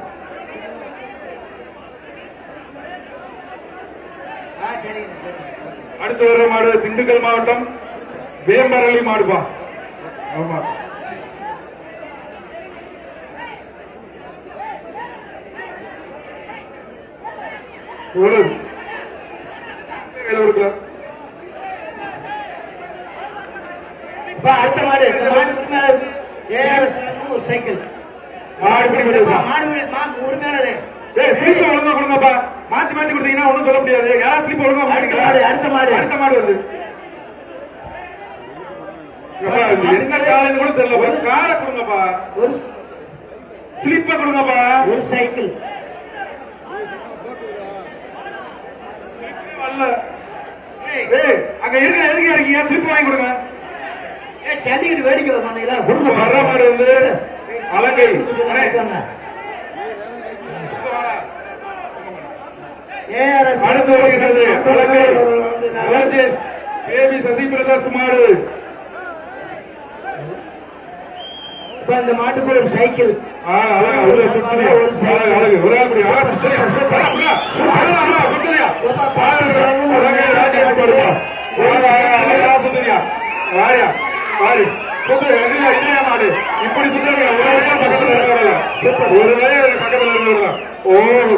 சரிங்க சரி. அடுத்து வர்ற மாடு திண்டுக்கல் மாவட்டம் வேம்பரளி மாடுப்பா. ஆமா கொடுக்கல. இப்ப அடுத்த மாடு இந்த மாடு உரிமையாளருக்கு ஏஆர்எஸ் ஒரு சைக்கிள். மாடு பிடி விடுப்பா. மாடு உரிமையாளர் ஸ்லிப் ஒழுங்கா கொடுங்கப்பா. மாத்தி மாத்தி கொடுத்தீங்கன்னா ஒண்ணும் சொல்ல முடியாது. யாரா ஸ்லிப் ஒழுங்கா மாட்டிக்கலாம். அடுத்த மாடு அடுத்த மாடு வருது. என்ன காலைன்னு கூட தெரியல. காரை கொடுங்கப்பா. ஒரு ஸ்லிப்ப கொடுங்கப்பா. ஒரு சைக்கிள். வரல. அங்க இருக்க எதுக்கு இருக்கீங்க? ஸ்லிப் வாங்கி கொடுங்க. ஜல்லிக்கட்டு வேடிக்கை வந்தீங்களா? வர்ற மாடு வந்து அலங்கை. அடுத்து வருகிறது அலங்கை பேபி சசி பிரதர்ஸ் மாடு. இப்ப இந்த மாட்டுக்கு ஒரு சைக்கிள். அழகு ஒரு ஆள் முடியும். வாரியா வாரி மாடு இப்படி சுத்தம் ஒரு பக்கத்துல இருந்து. ஓ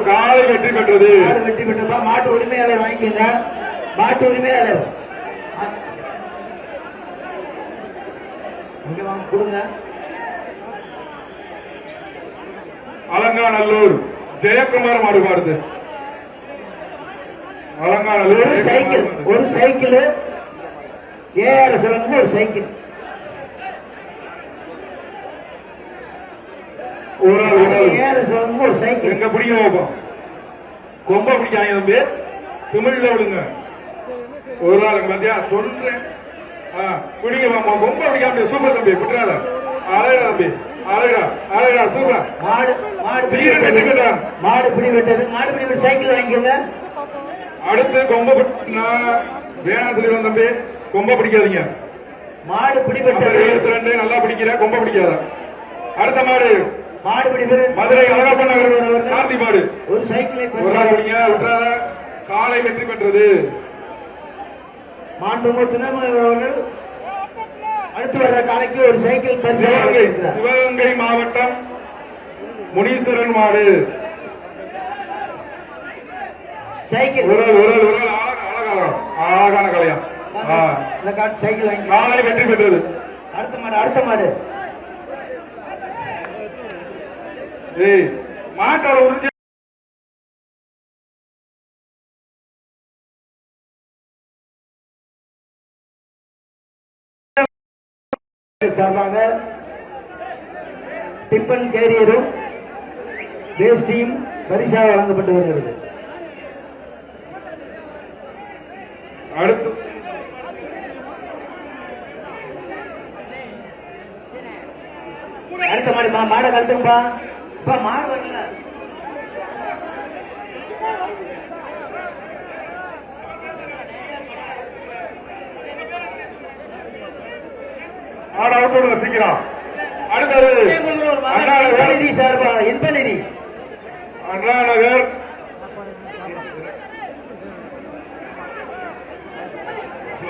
காலை வெற்றி பெற்றது. மாடு வெற்றி பெற்றப்பா. மாட்டு உரிமையாளர் வாங்கிக்கோங்க. மாட்டு உரிமையாளர் இங்க வாங்க கொடுங்க. அலங்காநல்லூர் ஜெயக்குமார் மாடு பாடுது. அலங்காநல்லூர் ஒரு சைக்கிள். ஒரு சைக்கிள். ஏஆர்எஸ் வழங்கும் ஒரு சைக்கிள். ஒரு ஆள் ஏஆர்எஸ் வழங்கும் ஒரு சைக்கிள். எங்க பிடிக்க வைப்போம். கொம்ப பிடிக்காங்க தம்பி. தமிழ்ல விடுங்க. ஒரு ஆளுங்க பாத்தியா சொல்றேன். பிடிக்க கொம்ப பிடிக்காம சூப்பர் தம்பி. விட்டுறாத. அழகா தம்பி. அழகா அழகா சூப்பர். மாடு மாடு பிடி வெற்றி பெற்றான். மாடு பிடி வெட்டது. மாடு பிடி ஒரு சைக்கிள் வாங்கிக்கோங்க. அடுத்து கொம்ப வேணாம் சொல்லிடுவோம் தம்பி. கொம்ப பிடிக்காதீங்க. மாடு பிடி வெட்டது. 72 நல்லா பிடிக்கிற. கொம்ப பிடிக்காத. அடுத்த மாடு மாடு பிடி வீரர் மதுரை அழகப்பன் நகர் கார்த்தி மாடு. ஒரு சைக்கிளை ஒரு ஆள் பிடிங்க. விட்டுறாத. காலை வெற்றி பெற்றது. மாண்புமிகு துணை முதல்வர் அவர்கள் அடுத்து வர்ற காலைக்கு ஒரு சைக்கிள் பரிசு சிவகங்கை மாவட்டம் முனீஸ்வரன் மாடு. சைக்கிள் ஒரு அழகான கலையா. இந்த காட்டு சைக்கிள் வாங்கி காலை வெற்றி பெற்றது. அடுத்த மாடு அடுத்த மாடு. மாட்டோட உரிச்சு சார்பாக டிப்பன் கேரியரும் வேஷ்டியும் பரிசாக வழங்கப்பட்டு வருகிறது. அடுத்து அடுத்த மாடு மாடை கழுத்துங்கப்பா. இப்ப மாடு வரல. ஆட அவுட் சீக்கிரம். அடுத்தது நிதி சார்பா இன்ப நிதி அண்ணா நகர்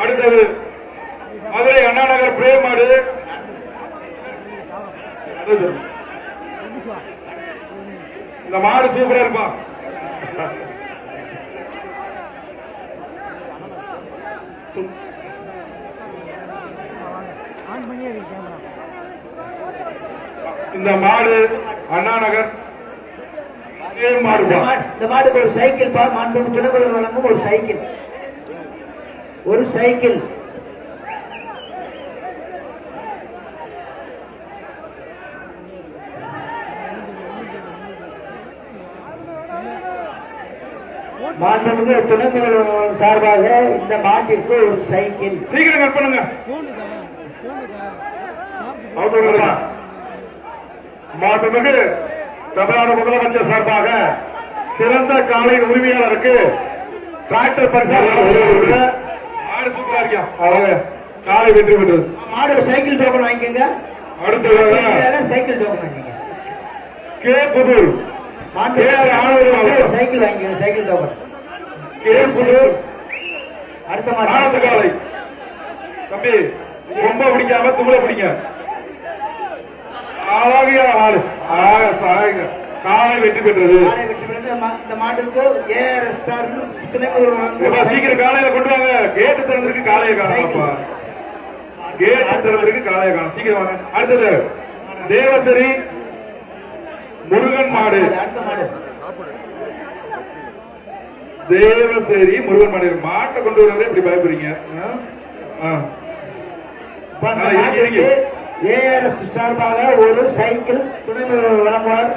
அடுத்தது மதுரை அண்ணா நகர் பிரேம் மாடு. இந்த மாடு சூப்பரா இருப்பான். இந்த மாடு அண்ணா நகர் மாடுப்பா. இந்த மாட்டுக்கு ஒரு சைக்கிள் பா. மாண்பு துணை முதல்வர் வழங்கும் ஒரு சைக்கிள். ஒரு சைக்கிள். மாண்புமிகு துணை முதல்வர் சார்பாக இந்த மாட்டிற்கு ஒரு சைக்கிள். சீக்கிரம் கட் பண்ணுங்க. மாண்புமிகு தமிழ்நாடு முதலமைச்சர் சார்பாக சிறந்த காலை உரிமையாளருக்கு டிராக்டர் பரிசு மாடு சூப்பரா இருக்கியா. அழகு காலை வெற்றி பெற்றது. மாடு ஒரு சைக்கிள் டோக்கன் வாங்கிக்கோங்க. அடுத்ததாக சைக்கிள் டோக்கன் வாங்கிக்கோங்க. கே புதூர் மாட்டு ஒரு சைக்கிள் வாங்கிக்கோங்க. Cycle token. கே புதூர் அடுத்த ஆனந்த மாடு காலை. தம்பி ரொம்ப பிடிக்காம தும்பல பிடிங்க. அழகிய ஆளு காலை வெற்றி பெற்றது. காலை வெற்றி பெற்றது. இந்த மாட்டுக்கு ஏஆர்எஸ்ஆர் துணை முதல்வர் எப்பா, சீக்கிரம் காலையில கொண்டு வாங்க. கேட்டு திறந்திருக்கு காலையை காணப்பா. கேட்டு திறந்திருக்கு காலையை காணும். சீக்கிரம் வாங்க. அடுத்தது தேவசரி முருகன் மாடு. அடுத்த மாடு தேவசேரி முருகன் மாடு. மாட்டை கொண்டு வரதே இப்படி பயப்படுறீங்க. ஏஆர்எஸ் சார்பாக ஒரு சைக்கிள் துணை முதல்வர் வழங்குவார்.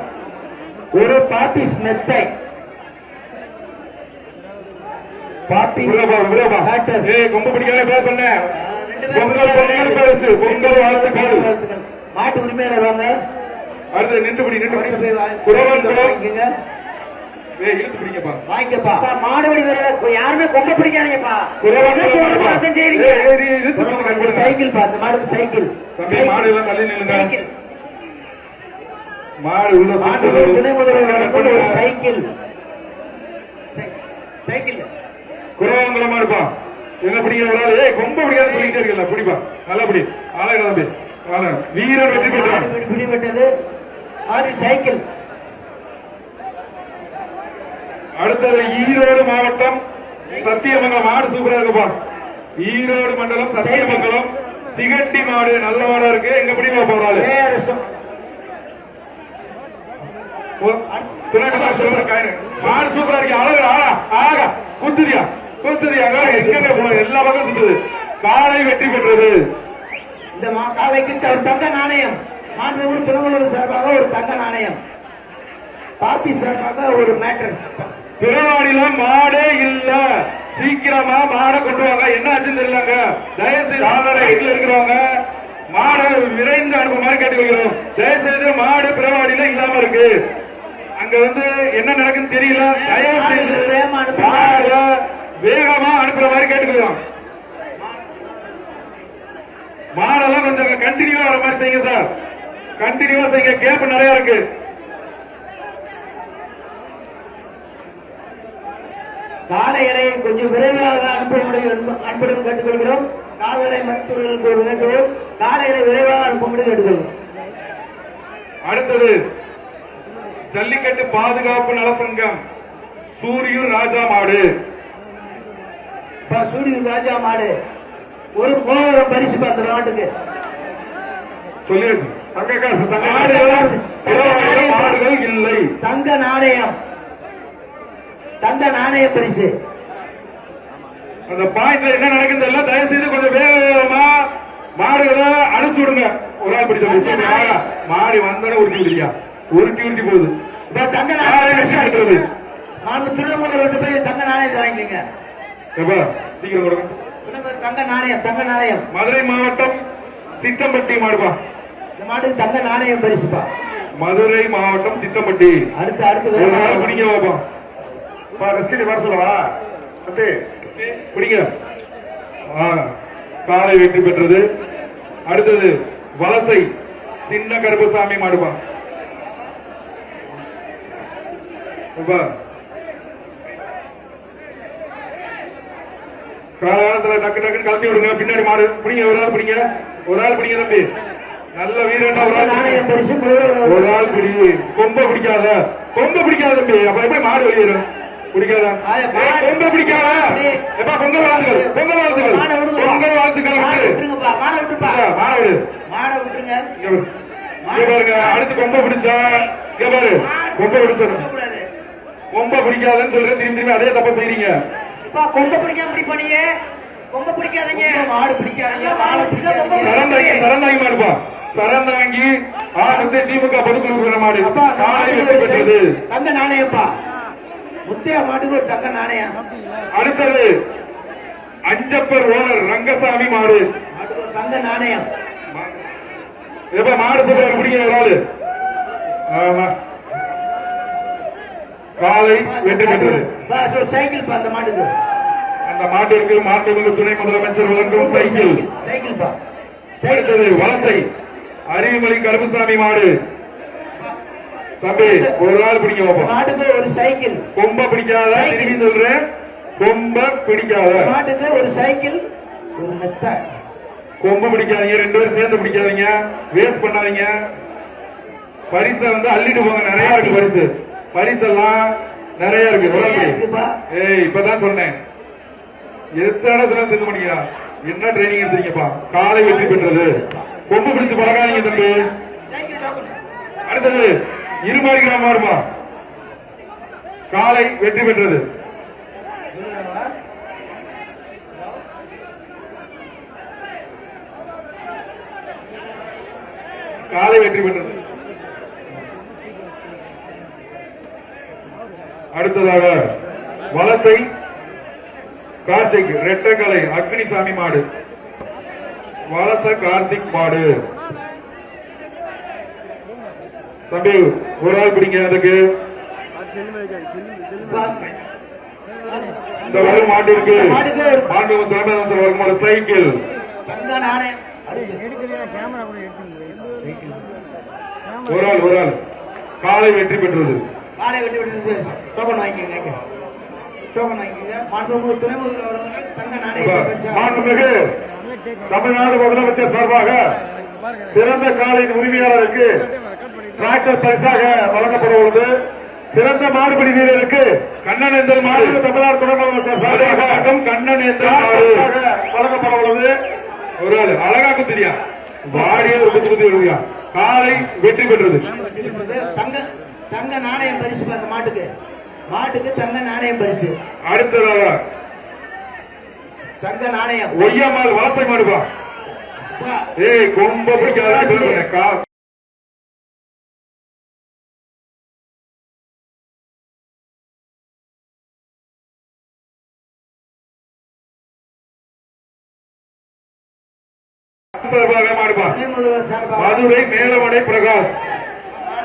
ஒரு பாப்பிஸ் மெத்தை. பாப்பி கொம்பு பிடிக்காத பேச சொன்னேன். பொங்கல் பொங்கல் பேசு. பொங்கல் வாழ்த்துக்கள். மாட்டு உரிமையாளர் வாங்க. அடுத்து நின்று பிடி. நின்று பிடி. குரவன் வாங்கிக்கோங்க. இழுத்து பிடிங்கப்பா. வாங்கிக்கப்பா. மாடுபடி வேற யாருமே கொம்ப பிடிக்காதீங்கப்பா. சைக்கிள் பா. இந்த மாடுக்கு சைக்கிள். மாடு எல்லாம் தள்ளி நில்லுங்க. சைக்கிள். மாடு உள்ள துணை முதல்வர் ஒரு சைக்கிள். சைக்கிள் குரவங்களமா இருப்பா. என்ன பிடிக்கிற கொம்ப பிடிக்காத சொல்லிட்டே இருக்கல. பிடிப்பா. நல்லா பிடி. ஆளா தம்பி. வீரர் வெற்றி பெற்றார். பிடிபட்டது. ஆறு சைக்கிள். அடுத்தது ஈரோடு மாவட்டம் சத்தியமங்கலம். மாடு சூப்பரா இருக்குப்பா. ஈரோடு மண்டலம் சத்தியமங்கலம் சிகட்டி மாடு. நல்ல மாடா இருக்கு. எங்க பிடிப்பா போறாரு. மாடு சூப்பரா இருக்கு. அழகு ஆகா குத்துதியா குத்துதியா. எங்க போன எல்லா பக்கம் சுத்துது. காலை வெற்றி பெற்றது. இந்த காலைக்கு ஒரு தங்க நாணயம். மாண்புமிகு துணை முதல்வர் சார்பாக ஒரு தங்க நாணயம். பாப்பி சார்பாக ஒரு மேட்டர். பிறவாடியில மாடே இல்ல. சீக்கிரமா மாடை கொண்டு வாங்க. என்ன ஆச்சுன்னு தெரியலங்க. தயவுசெய்து ஆன்லைன்ல இருக்கிறவங்க மாடை விரைந்து அனுப்புமாறு கேட்டுக்கொள்கிறோம். தயவுசெய்து மாடு பிறவாடியில இல்லாம இருக்கு. அங்க வந்து என்ன நடக்குன்னு தெரியல. தயவுசெய்து வேகமா அனுப்புற மாதிரி கேட்டுக்கிறோம். மாடெல்லாம் கொஞ்சம் கண்டினியூவா வர மாதிரி செய்யுங்க சார். கண்டினியூவா செய்யுங்க. கேப் நிறைய இருக்கு. காளைகளை கொஞ்சம் விரைவாக அனுப்புடன் கேட்டுக்கொள்கிறோம். கால்நடை மருத்துவர்களுக்கு ஒரு வேண்டுகோள். காளைகளை விரைவாக அனுப்பும்படி கேட்டுக்கொள்கிறோம். அடுத்தது ஜல்லிக்கட்டு பாதுகாப்பு நல சங்கம் சூரியூர் ராஜா மாடு. சூரியூர் ராஜா மாடு ஒரு மோதிரம் பரிசு அந்த நாட்டுக்கு சொல்லியாச்சு. தங்க காசு மாடுகள் இல்லை. தங்க நாணயம். தங்க நாணய பரிசு. அந்த பாயிண்ட்ல என்ன நடக்குது எல்லாம் தயவு செய்து கொஞ்சம் வேகமா மாடுகளை அனுப்பிச்சு விடுங்க. ஒரு ஆள் பிடிச்ச மாடி வந்தோட உருட்டி விடுறியா. உருட்டி போகுது. தங்க நாணயம். மாண்பு துணை முதல்வர் போய் தங்க நாணயத்தை வாங்கிக்கோங்க. சீக்கிரம் கொடுங்க. தங்க நாணயம். தங்க நாணயம். மதுரை மாவட்டம் சித்தம்பட்டி மாடுப்பா. இந்த மாட்டுக்கு தங்க நாணயம் பரிசுப்பா. மதுரை மாவட்டம் சித்தம்பட்டி. அடுத்து பிடிங்க வாப்பா. வர சொல்லவா. பிடிங்க. காலை வெற்றி பெற்றது. அடுத்தது வலசை சின்ன கருப்பசாமி மாடுப்பா. காலகாலத்துல டக்கு டக்குன்னு கலத்தி விடுங்க. பின்னாடி மாடு பிடிங்க. ஒரு ஆள் பிடிங்க. ஒரு ஆள் பிடிங்க தம்பி. நல்ல வீரன். ஒரு ஆள் பிடி. கொம்ப பிடிக்காத. கொம்ப பிடிக்காத தம்பி. அப்ப எப்படி மாடு வெளியேறும். பிடிக்காத. கொம்ப பிடிக்காத. எப்ப பொங்கல் வாழ்த்துக்கள். பொங்கல் வாழ்த்துக்கள். பொங்கல் வாழ்த்துக்கள். மாட விட்டுருங்க. பாருங்க. அடுத்து கொம்ப பிடிச்சா பாரு. கொம்ப பிடிச்சா கொம்ப பிடிக்காதுன்னு சொல்றேன், திரும்பி திரும்பி அதே தப்ப செய்றீங்க. அப்பா கொம்ப பிடிக்காம இப்படி பண்ணீங்க. கொம்ப பிடிக்காதீங்க. மாடு பிடிக்காதீங்க, மாடு பிடிக்காதீங்க. சரந்தாங்கி சரந்தாங்கி மாடுப்பா, சரந்தாங்கி ஆனந்து திமுக பொதுக்குழு உறுப்பினர் மாடு. அப்பா, அந்த காலை மாட்டுக்கு வெற்றி ஒரு பெற்றது. தங்க நாணயப்பா. முத்தையா மாட்டுக்கு ஒரு தங்க நாணயம். அடுத்தது அஞ்சப்பர் ஓனர் ரங்கசாமி மாடு. மாட்டுக்கு ஒரு தங்க நாணயம். எப்ப மாடு சொல்றாரு பிடிக்க ஒரு ஆளு. ஆமா. காலை வெற்றி பெற்றது. பா, அது ஒரு சைக்கிள் பா அந்த மாட்டுக்கு. அந்த மாட்டிற்கு மாண்புமிகு துணை முதலமைச்சர் வழங்கும் சைக்கிள். சைக்கிள் பா. அடுத்தது வலசை அரியமலை கருப்புசாமி மாடு. தம்பி ஒரு நாள் பிடிக்க வைப்போம். மாட்டுக்கு ஒரு சைக்கிள். கொம்ப பிடிக்காத, திரும்பி சொல்றேன், கொம்ப பிடிக்காத. மாட்டுக்கு ஒரு சைக்கிள், ஒரு மெத்த. கொம்ப பிடிக்காதீங்க, ரெண்டு பேரும் சேர்ந்து பிடிக்காதீங்க, வேஸ்ட் பண்ணாதீங்க. பரிசை அள்ளிட்டு போங்க, நிறைய இருக்கு பரிசு. பரிசெல்லாம் நிறைய இருக்கு. நிறைய இருக்குப்பா. ஏய் இப்பதான் சொன்னேன், எத்தனை இடத்துல தெரிஞ்சு பண்ணிக்கிறா, என்ன ட்ரைனிங் எடுத்துறீங்கப்பா. காலை வெற்றி பெற்றது. கொம்பு பிடிச்சு பழகாதீங்க தம்பி. Cycle token. அடுத்தது இருமாடி கிராமம் வருமா. காலை வெற்றி பெற்றது. காலை வெற்றி பெற்றது. அடுத்ததாக வலசை கார்த்திக் ரெட்டக்கலை அக்னிசாமி மாடு. வலச கார்த்திக் மாடு. தம்பி ஒரு ஆள் பிடிங்க. அதுக்கு இந்த வரும் மாட்டிற்கு மாண்பு தலைமை அமைச்சர் வழங்கும் ஒரு சைக்கிள். தங்க நாணயம். ஒரு ஆள் காலை வெற்றி பெற்றது. காலை வெட்டி விடுறது. டோக்கன் வாங்கிக்கங்க. டோக்கன் வாங்கிக்கங்க. மாண்புமிகு துணை முதல்வர் அவர்கள் தங்க நாணயம். மாண்புமிகு தமிழ்நாடு முதலமைச்சர் சார்பாக சிறந்த காலையின் உரிமையாளருக்கு டிராக்டர் பரிசாக வழங்கப்பட உள்ளது. சிறந்த மாடுபிடி வீரருக்கு கண்ணனேந்தல் மாடு தமிழ்நாடு துணை முதலமைச்சர் சார்பாக கண்ணனேந்தல் மாடு வழங்கப்பட உள்ளது. ஒரு ஆள் அழகா குத்திரியா, வாடிய ஒரு குத்து விடுவியா. காலை வெற்றி பெற்றது. தங்க தங்க நாணயம் பரிசு பா அந்த மாட்டுக்கு. மாட்டுக்கு தங்க நாணயம் பரிசு. அடுத்ததாக தங்க நாணயம். ஒய்யம்மாள் வலசை மாடுபா. பா, ஏய் கொம்ப பிடிக்காத மாடுபா. துணை முதல்வர் சார்பாக மதுரை மேலமடை பிரகாஷ்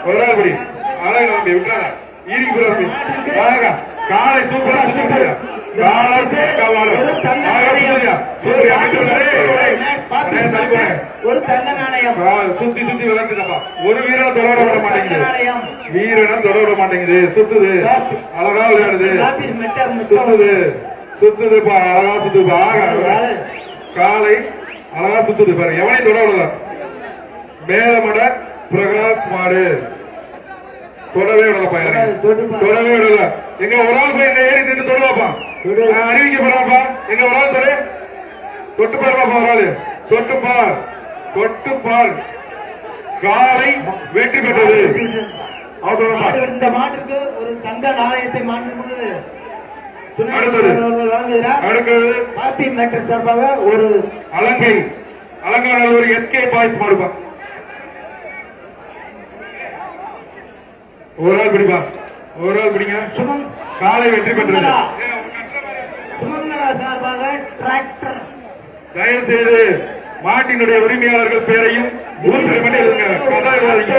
ஒராபடி அழகு நம்பி விட்டாங்க. காலை சூப்பரா சூப்பர். காலை ஒரு தங்க நாணயம். சுத்தி சுத்தி விளையாட்டுப்பா. ஒரு வீரன் தொடர விட தங்க மாட்டேங்குது. நாணயம். வீரனும் தொடர விட மாட்டேங்குது. சுத்துது, அழகா விளையாடுது. காப்பீஸ் மெட்டர் சுத்துது சுத்துதுப்பா, அழகா சுத்துப்பா. காலை அழகா சுத்துது பாரு. எவனையும் தொட விடல. மேலமட பிரகாஷ் மாடு தொடவே விடலப்பா. தொடவே விடல. எங்க ஒரு ஆள் போய் ஏறி நின்று தொடுவாப்பா. அறிவிக்கப்படுறாப்பா. எங்க ஒரு ஆள் தொடு, தொட்டு பாருப்பாப்பா. ஒரு ஆளு தொட்டு பார், தொட்டு பார். காலை வெற்றி பெற்றது. இந்த மாட்டிற்கு ஒரு தங்க நாணயத்தை மாண்புமிகு துணை அடுத்தது. முதல்வர் அவர்கள் வழங்குகிறார். அடுத்தது காப்பி மேட்டர் சார்பாக ஒரு அலங்கை அலங்காநல்லூர் எஸ்கே பாய்ஸ் மாடுப்பா. ஒரு ஆள் பிடிப்பா. ஒரு ஆள் பிடிங்க. சுமங் காலை வெற்றி பெற்றது. சுமங்கலா சார்பாக டிராக்டர். தயவு செய்து மாட்டினுடைய உரிமையாளர்கள் பேரையும் ஊர் பண்ணி இருங்க. கதாவிவாதிங்க.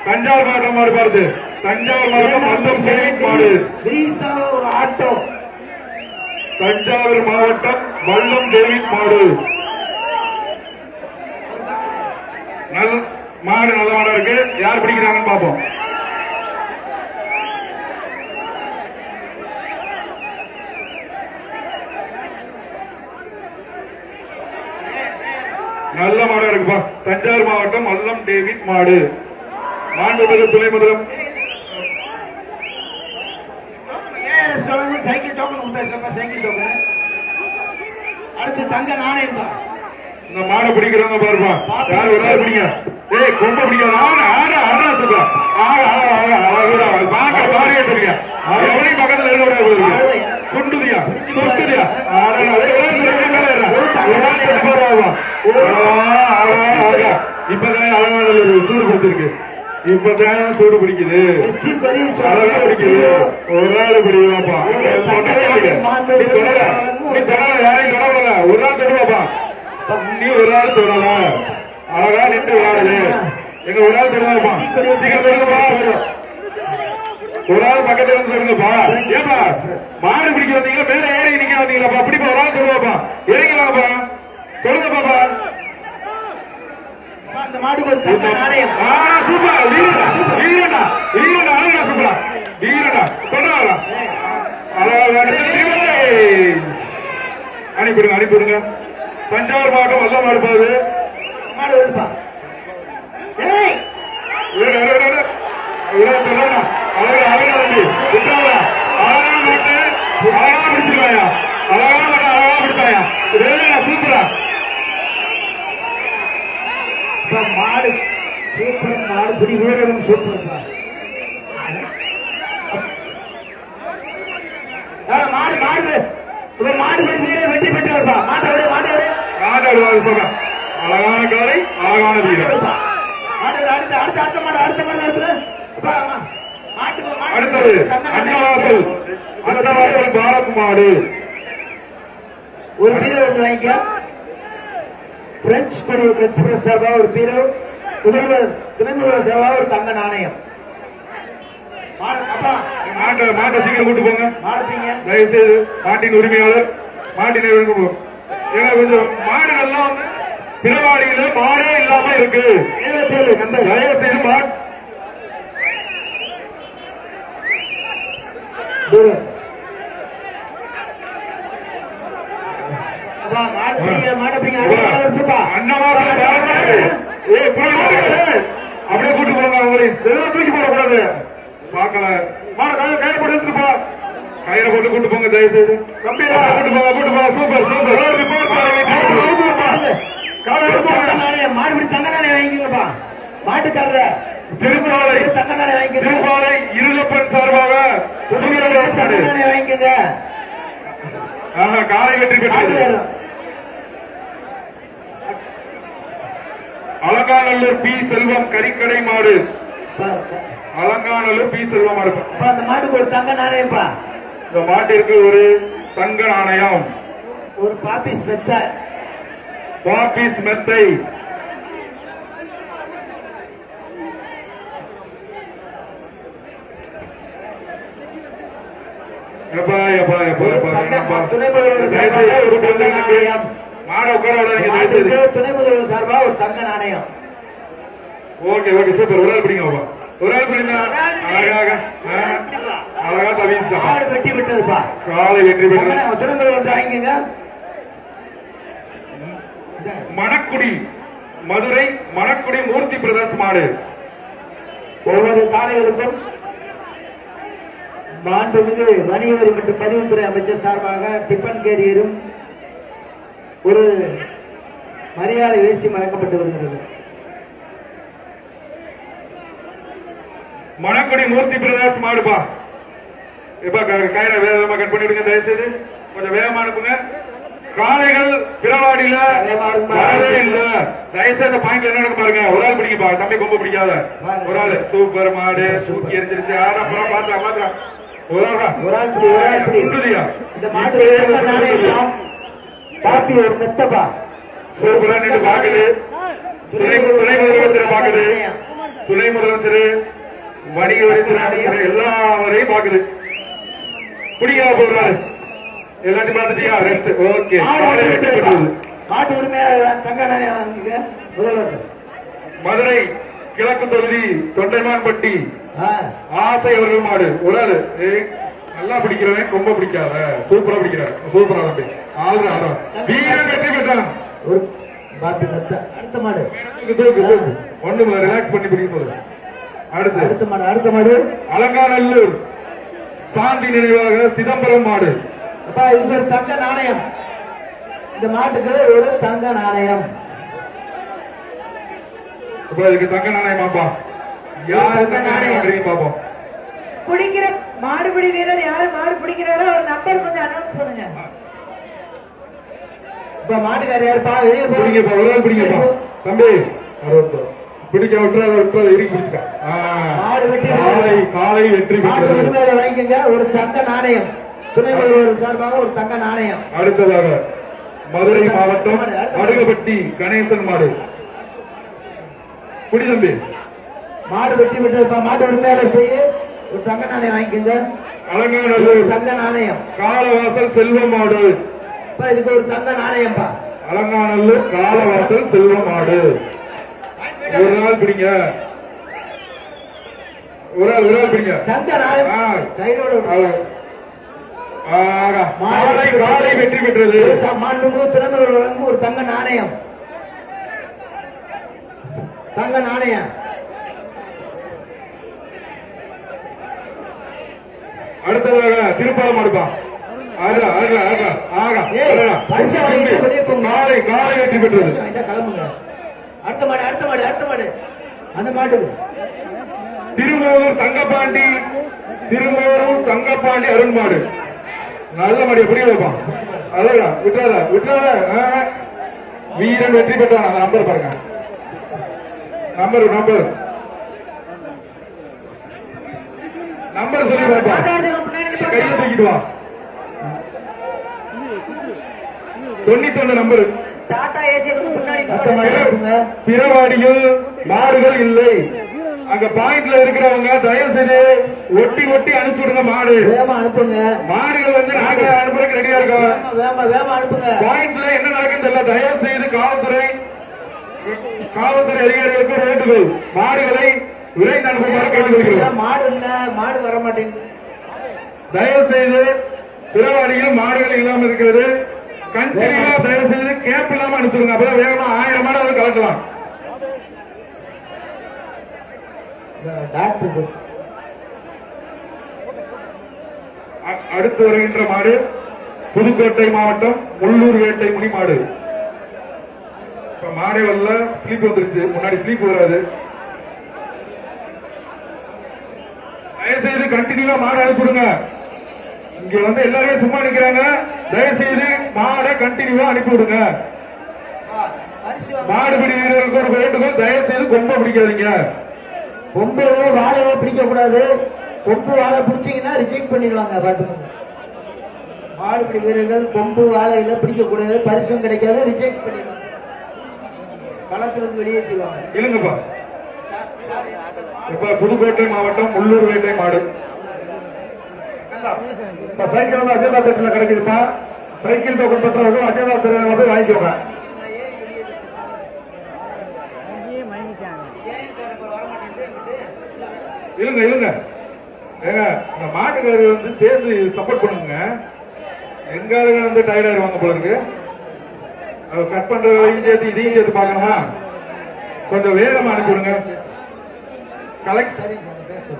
தஞ்சாவூர் மாவட்டம் மாடு பாருது. தஞ்சாவூர் மாவட்டம் மந்தம் சேவிங் மாடு. கிரீஸா ஒரு ஆட்டோ. தஞ்சாவூர் மாவட்டம் வல்லம் டேவிட் மாடு. நல்ல மாடு, நல்ல மாடா இருக்கு. யார் பிடிக்கிறாங்கன்னு பாப்போம். நல்ல மாடா இருக்குப்பா. தஞ்சாவூர் மாவட்டம் வல்லம் டேவிட் மாடு. மாண்புமிகு துணை முதலம் ஏஆர்எஸ் வழங்கும் சைக்கிள் டோக்கன் கொடுத்தாச்சுப்பா. Cycle token. அடுத்து தங்க நாணயம் பா. இந்த மாடை பிடிக்கிறவங்க பாருப்பா. யார் ஒரு ஆள் பிடிங்க. ஏய் கொம்ப பிடிக்காத. ஆனா ஆனா ஆனா சொல்றா. ஆக ஆக ஆக அழகுடா. பாக்க பாருங்க சொல்லுங்க. எவனையும் பக்கத்துல இருக்க கூடாது. சுண்டுதியா சுண்டுதியா இப்பதான் அழகான சூடு பிடிச்சிருக்கு. இப்பதான் சூடு பிடிக்குது, அழகா பிடிக்குது. ஒரு நாள் பிடிக்குதாப்பா, யாரையும் தொடரல. ஒரு நாள் தொடுவாப்பா, நீ ஒரு நாள் தொடர. அழகா நின்று விளையாடுது. எங்க ஒரு நாள் தொடுவாப்பா, சீக்கிரம் தொடுங்கப்பா. ஒரு ஆள் பக்கத்துல வந்து சொல்லுங்கப்பா. ஏப்பா மாடு பிடிக்க வந்தீங்களா, மேல ஏறி நிக்க வந்தீங்களாப்பா? பிடிப்பா, ஒரு ஆள் சொல்லுவாப்பா. இறங்கி வாங்கப்பா, சொல்லுங்க பாப்பா. அந்த மாடுக்கு ஒரு தங்க நாணயம். சூப்பர், வீரடா வீரடா வீரடா, அழகா சூப்பரா வீரடா. சொல்றாங்களா அனுப்பிடுங்க அனுப்பிடுங்க. தஞ்சாவூர் மாவட்டம் வல்ல மாடு போகுது. மாடு வருதுப்பா. சூப்பரா மாடு சூப்பர். மாடு பிடி வீரரும் சூப்பர். மாடு மாடு இவர் மாடு பிடி வீரர் வெற்றி பெற்றார்ப்பா. மாட்டோட மாட்டோட மாட்டாடுவாரு சொல்றேன். அழகான காலை, அழகான வீரர். அடுத்த அடுத்த அடுத்த மாடு அடுத்த மாடு அடுத்தது அடுத்தது அன்னவாசல். அன்னவாசல் பாரத் மாடு. ஒரு பீரோ வந்து வாங்கிக்க. பிரெஞ்சு குரூப் எக்ஸ்பிரஸ் சார்பா ஒரு பீரோ, முதல்வர் துணைமுதல்வர் சார்பா ஒரு தங்க நாணயம். மாட்டை சீக்கிரம் கூட்டு போங்க. மாடப்பீங்க தயவு செய்து மாட்டின் உரிமையாளர் மாட்டினை ஏன்னா கொஞ்சம் மாடுகள்லாம் வந்து பிறவாடியில மாடே இல்லாம இருக்கு. 77 நம்பர். தயவு செய்து மாடு அப்படியே கூட்டு போங்க. அவங்களையும் தூக்கி போடக்கூடாது. பார்க்கல கயிறு போட்டு வச்சுப்பா. கயிறை போட்டு கூட்டு போங்க தயவு செய்து. கூட்டு போங்க கூட்டு போங்க. Super super. மாடுபிடி தங்க நாணயம் வாங்கிக்கப்பா. மாட்டுக்காரர திருப்பாலை தங்க நாணயம் வாங்கிக்க. திருப்பாலை இருளப்பன் சார்பாக தங்க நாணயம் வாங்கிக்கங்க. காலை வெற்றி பெற்றது. அலங்காநல்லூர் பி செல்வம் கறிக்கடை மாடு. அலங்காநல்லூர் பி செல்வம் மாடு. அந்த மாட்டுக்கு ஒரு தங்க நாணயம்ப்பா. இந்த மாட்டிற்கு ஒரு தங்க நாணயம். ஒரு பாப்பிஸ் மெத்தை. பாப்பிஸ் மெத்தை. மாட உட்கார துணை முதல்வர் சார்பா ஒரு தங்க நாணயம். Okay okay super. ஒரு ஆள் பிடிங்க. ஒரு ஆள் பிடிங்க. அழகாக அழகா தவிச்சா. மாடு வெற்றி பெற்றதுப்பா. காலை வெற்றி பெற்றது. துணை முதல்வர் வாங்கிக்கங்க. மணக்குடி மதுரை மணக்குடி மூர்த்தி பிரதர்ஸ் மாடு. ஒவ்வொரு காலைகளுக்கும் மாண்புமிகு வணிக வரி மற்றும் பதிவுத்துறை அமைச்சர் சார்பாக டிபன் கேரியரும் ஒரு மரியாதை வேஷ்டி வழங்கப்பட்டு வருகிறது. மணக்குடி மூர்த்தி பிரதர்ஸ் மாடுப்பா. இப்ப கயிறை வேகமா கட் பண்ணிடுங்க தயவு செய்து. கொஞ்சம் வேகமா அனுப்புங்க. காளைகள் பிறவாடியில வரவே இல்ல. தயவுசெய்து பாயிண்ட் என்ன பாருங்க. ஒரு ஆள் பிடிக்கப்பா. தம்பி கொம்பு பிடிக்காத. ஒரு ஆள் சூப்பர் மாடு தூக்கி எரிஞ்சிருச்சு. பாத்துறா ஒரு ஆள் இந்த மாட்டு பாப்பி ஒரு மெத்தப்பா. சூப்பரா நின்று பாக்குது. துணை முதலமைச்சர் பாக்குது. துணை முதலமைச்சர் வணிக வரித்துறை எல்லாரையும் பாக்குது. பிடிக்காத போறாரு. எல்லாத்தையும் பார்த்துட்டியா? ரெஸ்ட். ஓகே. மாட்டு உரிமையாளர் தங்க நாணயம் வாங்கிக்க. முதல்வர் மதுரை கிழக்கு தொகுதி தொண்டைமான்பட்டி ஆசை அவர்கள் மாடு. ஒரு ஆளு நல்லா பிடிக்கிறவன் கொம்ப பிடிக்காத. சூப்பரா பிடிக்கிறார். சூப்பரா தம்பி. ஆளுநர் ஆடுறான். வீரன் வெற்றி பெற்றான். ஒரு பாப்பி மெத்த. அடுத்த மாடு ஒண்ணுல ரிலாக்ஸ் பண்ணி பிடிக்க சொல்லுங்க. அடுத்த மாடு அடுத்த மாடு அலங்காநல்லூர் சாந்தி நினைவாக சிதம்பரம் மாடு. அப்பா இது ஒரு தங்க நாணயம். இந்த மாட்டுக்கு ஒரு தங்க நாணயம். இதுக்கு தங்க நாணயமாப்பா. யார் தங்க நாணயம் பாப்போம். குடிக்கிற மாடுபிடி வீரர் யாரு மாடு பிடிக்கிறாரோ அவர் நம்பர் கொஞ்சம் அனௌன்ஸ் பண்ணுங்க. இப்ப மாட்டுக்கார யாருப்பா வெளியே பிடிங்கப்பா, ஒரு ஆள் பிடிங்கப்பா தம்பி. பிடிக்க விட்டுறாத இறுக்கி பிடிச்சுக்க. மாடு வெற்றி காலை வெற்றி மாட்டு பெற்றது. உரிமையாளர் வாங்கிக்கங்க ஒரு தங்க நாணயம், துணை முதல்வர் சார்பாக ஒரு தங்க நாணயம். அடுத்ததாக மதுரை மாவட்டம் மடுகப்பட்டி கணேசன் மாடு. குடி தம்பி. மாடு வெற்றி பெற்றதுப்பா. மாட்டு உரிமையாளர் போய் ஒரு தங்க நாணயம் வாங்கிக்கங்க. அலங்காநல்லூர் தங்க நாணயம். காலவாசல் செல்வ மாடு. இதுக்கு ஒரு தங்க நாணயம்பா. அலங்காநல்லூர் காலவாசல் செல்வ மாடு. ஒரு நாள் பிடிங்க, ஒரு ஆள் பிடிங்க. தங்க நாணயம் கையோட காலை வெற்றி பெற்றது. மாண்புமிகு திறமையோடு வழங்கும் ஒரு தங்க நாணயம். தங்க நாணயம். அடுத்ததாக திருப்பாலம் மாடுப்பான். காலை வெற்றி பெற்றது. கிளம்புங்க. அடுத்த மாடு அடுத்த மாடு அடுத்த மாடு அந்த மாட்டுக்கு திருமூர் தங்கப்பாண்டி. திருமூர் தங்கப்பாண்டி அருண்மாடு. நல்ல மாடு எப்படி வைப்பான். அதான் விட்டுறாத. வீரன் வெற்றி பெற்றான். அந்த நம்பர் பாருங்க. நம்பர் சொல்லி பார்ப்பான். கையை தூக்கிட்டு வா. 91 நம்பர். டாடா ஏசி முன்னாடி அடுத்த மாடு இருக்குங்க. பிறவாடியில் மாடுகள் இல்லை. அங்க பாயிண்ட்ல இருக்கிறவங்க தயவு செய்து ஒட்டி அனுப்பிச்சு விடுங்க. மாடு வேகமா அனுப்புங்க. மாடுகள் வந்து நாங்க அனுப்புறதுக்கு ரெடியா இருக்கோம். வேகமா அனுப்புங்க. பாயிண்ட்ல என்ன நடக்குன்னு தெரியல. தயவு செய்து காவல்துறை அதிகாரிகளுக்கு வேண்டுகோள். மாடுகளை விரைந்து அனுப்புமாறு கேட்டுக்கொள்கிறோம். மாடு இல்ல, மாடு வர மாட்டேங்குது. தயவு செய்து பிறவாடியில் மாடுகள் இல்லாம இருக்கிறது. கண்டிப்பா தயவு செய்து கேப் இல்லாம அனுப்பிச்சுடுங்க. அப்பதான் வேகமா 1000 மாடு கலக்கலாம். டாக்டர் அடுத்து வருகின்ற மாடு புதுக்கோட்டை மாவட்டம் உள்ளூர் வேட்டை முனி மாடு. மாடே வரல, ஸ்லீப் வந்துருச்சு. முன்னாடி ஸ்லீப் வராது. தயவுசெய்து கண்டினியூவா மாடு அனுப்பிவிடுங்க. இங்க வந்து எல்லாரும் சும்மா நிக்கிறாங்க. தயவுசெய்து மாடை கண்டினியூவா அனுப்பி விடுங்க. மாடுபிடி வீரர்களுக்கு ஒரு வேண்டுகோள். தயவுசெய்து கொம்ப பிடிக்காதீங்க. கொம்பு வாழையை பிடிக்க கூடாது. கொம்பு வாழை பிடிச்சீங்கன்னா ரிஜெக்ட் பண்ணிடுவாங்க. பாத்துக்கோங்க. மாடுபிடி வீரர்கள் கொம்பு வாழையில பிடிக்க கூடாது. பரிசும் கிடைக்காது. ரிஜெக்ட் பண்ணிடுவாங்க. களத்துல இருந்து வெளியேற்றிடுவாங்க. இல்லங்கப்பா. இப்ப புதுக்கோட்டை மாவட்டம் உள்ளூர் வேட்டை மாடு. சைக்கிள் வந்து அஜயதா திட்டத்தில் கிடைக்குதுப்பா. சைக்கிள் டோக்கன் பெற்றவர்கள் அஜயதா திட்டம் வந்து வாங்கிக்கோங்க. இல்லங்க ஏங்க இந்த மாட்டுக்காரர் வந்து சேர்ந்து சப்போர்ட் பண்ணுங்க. எங்காருங்க வந்து டயர்ட் ஆயிடுவாங்க போல இருக்கு. கட் பண்ற வரைக்கும் சேர்த்து இதையும் சேர்த்து பாக்கணுமா? கொஞ்சம் வேகமா அனுப்பிவிடுங்க.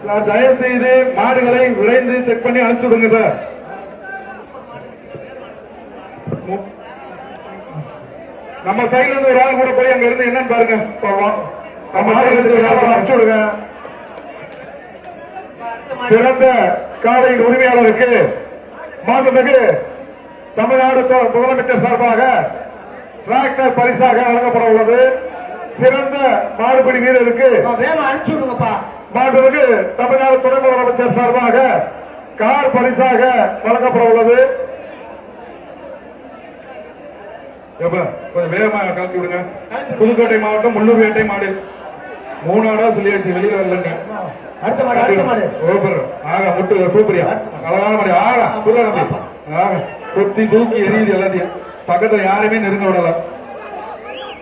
சார் தயவு செய்து மாடுகளை விரைந்து செக் பண்ணி அனுப்பிச்சுடுங்க சார். நம்ம சைட்ல இருந்து ஒரு ஆள் கூட போய் அங்க இருந்து என்னன்னு பாருங்க. நம்ம அனுப்பிச்சுடுங்க. சிறந்த காலையின் உரிமையாளருக்கு மாண்புமிகு தமிழ்நாடு முதலமைச்சர் சார்பாக டிராக்டர் பரிசாக வழங்கப்பட உள்ளது. சிறந்த மாடுபிடி வீரருக்கு வேகமா அனுப்பிச்சு விடுங்கப்பா. மாண்புமிகு தமிழ்நாடு துணை முதலமைச்சர் சார்பாக கார் பரிசாக வழங்கப்பட உள்ளது. கொஞ்சம் வேகமா கலந்து விடுங்க. புதுக்கோட்டை மாவட்டம் உள்ளூர் வேட்டை மாடு 3 ஆடா சொல்லியாச்சு. வெளியில வரல. அடுத்த மாடு அடுத்த மாடு முட்டு சூப்பரியா அழகான மாடு. கொத்தி தூக்கி எரியுது எல்லாத்தையும். பக்கத்துல யாருமே நெருங்க விடல.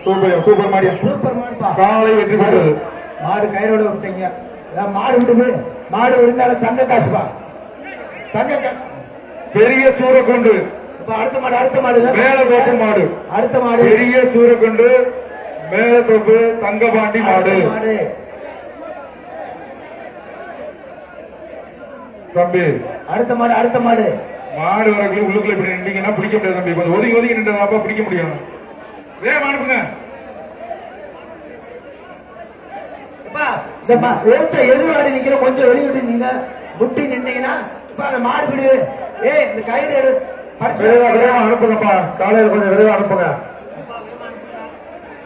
சூப்பர் மாடியா. சூப்பர் மாடுப்பா. காலை வெற்றி பெற்றது. மாடு கயிறோட விட்டீங்க. மாடு விடுது. மாடு விடுனால தங்க காசுப்பா. தங்க காசு. பெரிய சூரக்கொண்டு. அடுத்த மாடு அடுத்த மாடு மேலத்தோப்பு மாடு. அடுத்த மாடு பெரிய சூரக்கொண்டு மேலத்தோப்பு தங்கபாண்டி மாடு. தம்பி அடுத்த மாடு அடுத்த மாடு. மாடு வரக்குள்ள உள்ளுக்குள்ள இப்படி நின்றீங்கன்னா பிடிக்க முடியாது தம்பி. கொஞ்சம் ஒதுங்கி நின்றதாப்பா பிடிக்க முடியும். வேகமா அனுப்புங்க. எதிர்வாடி நிக்கிற கொஞ்சம் வெளியிட்டு நீங்க முட்டி நின்னீங்கன்னா இப்ப அந்த மாடு பிடி இந்த கயிறு எடு பரிசு விரைவா அனுப்புங்கப்பா. காலையில கொஞ்சம் விரைவா அனுப்புங்க.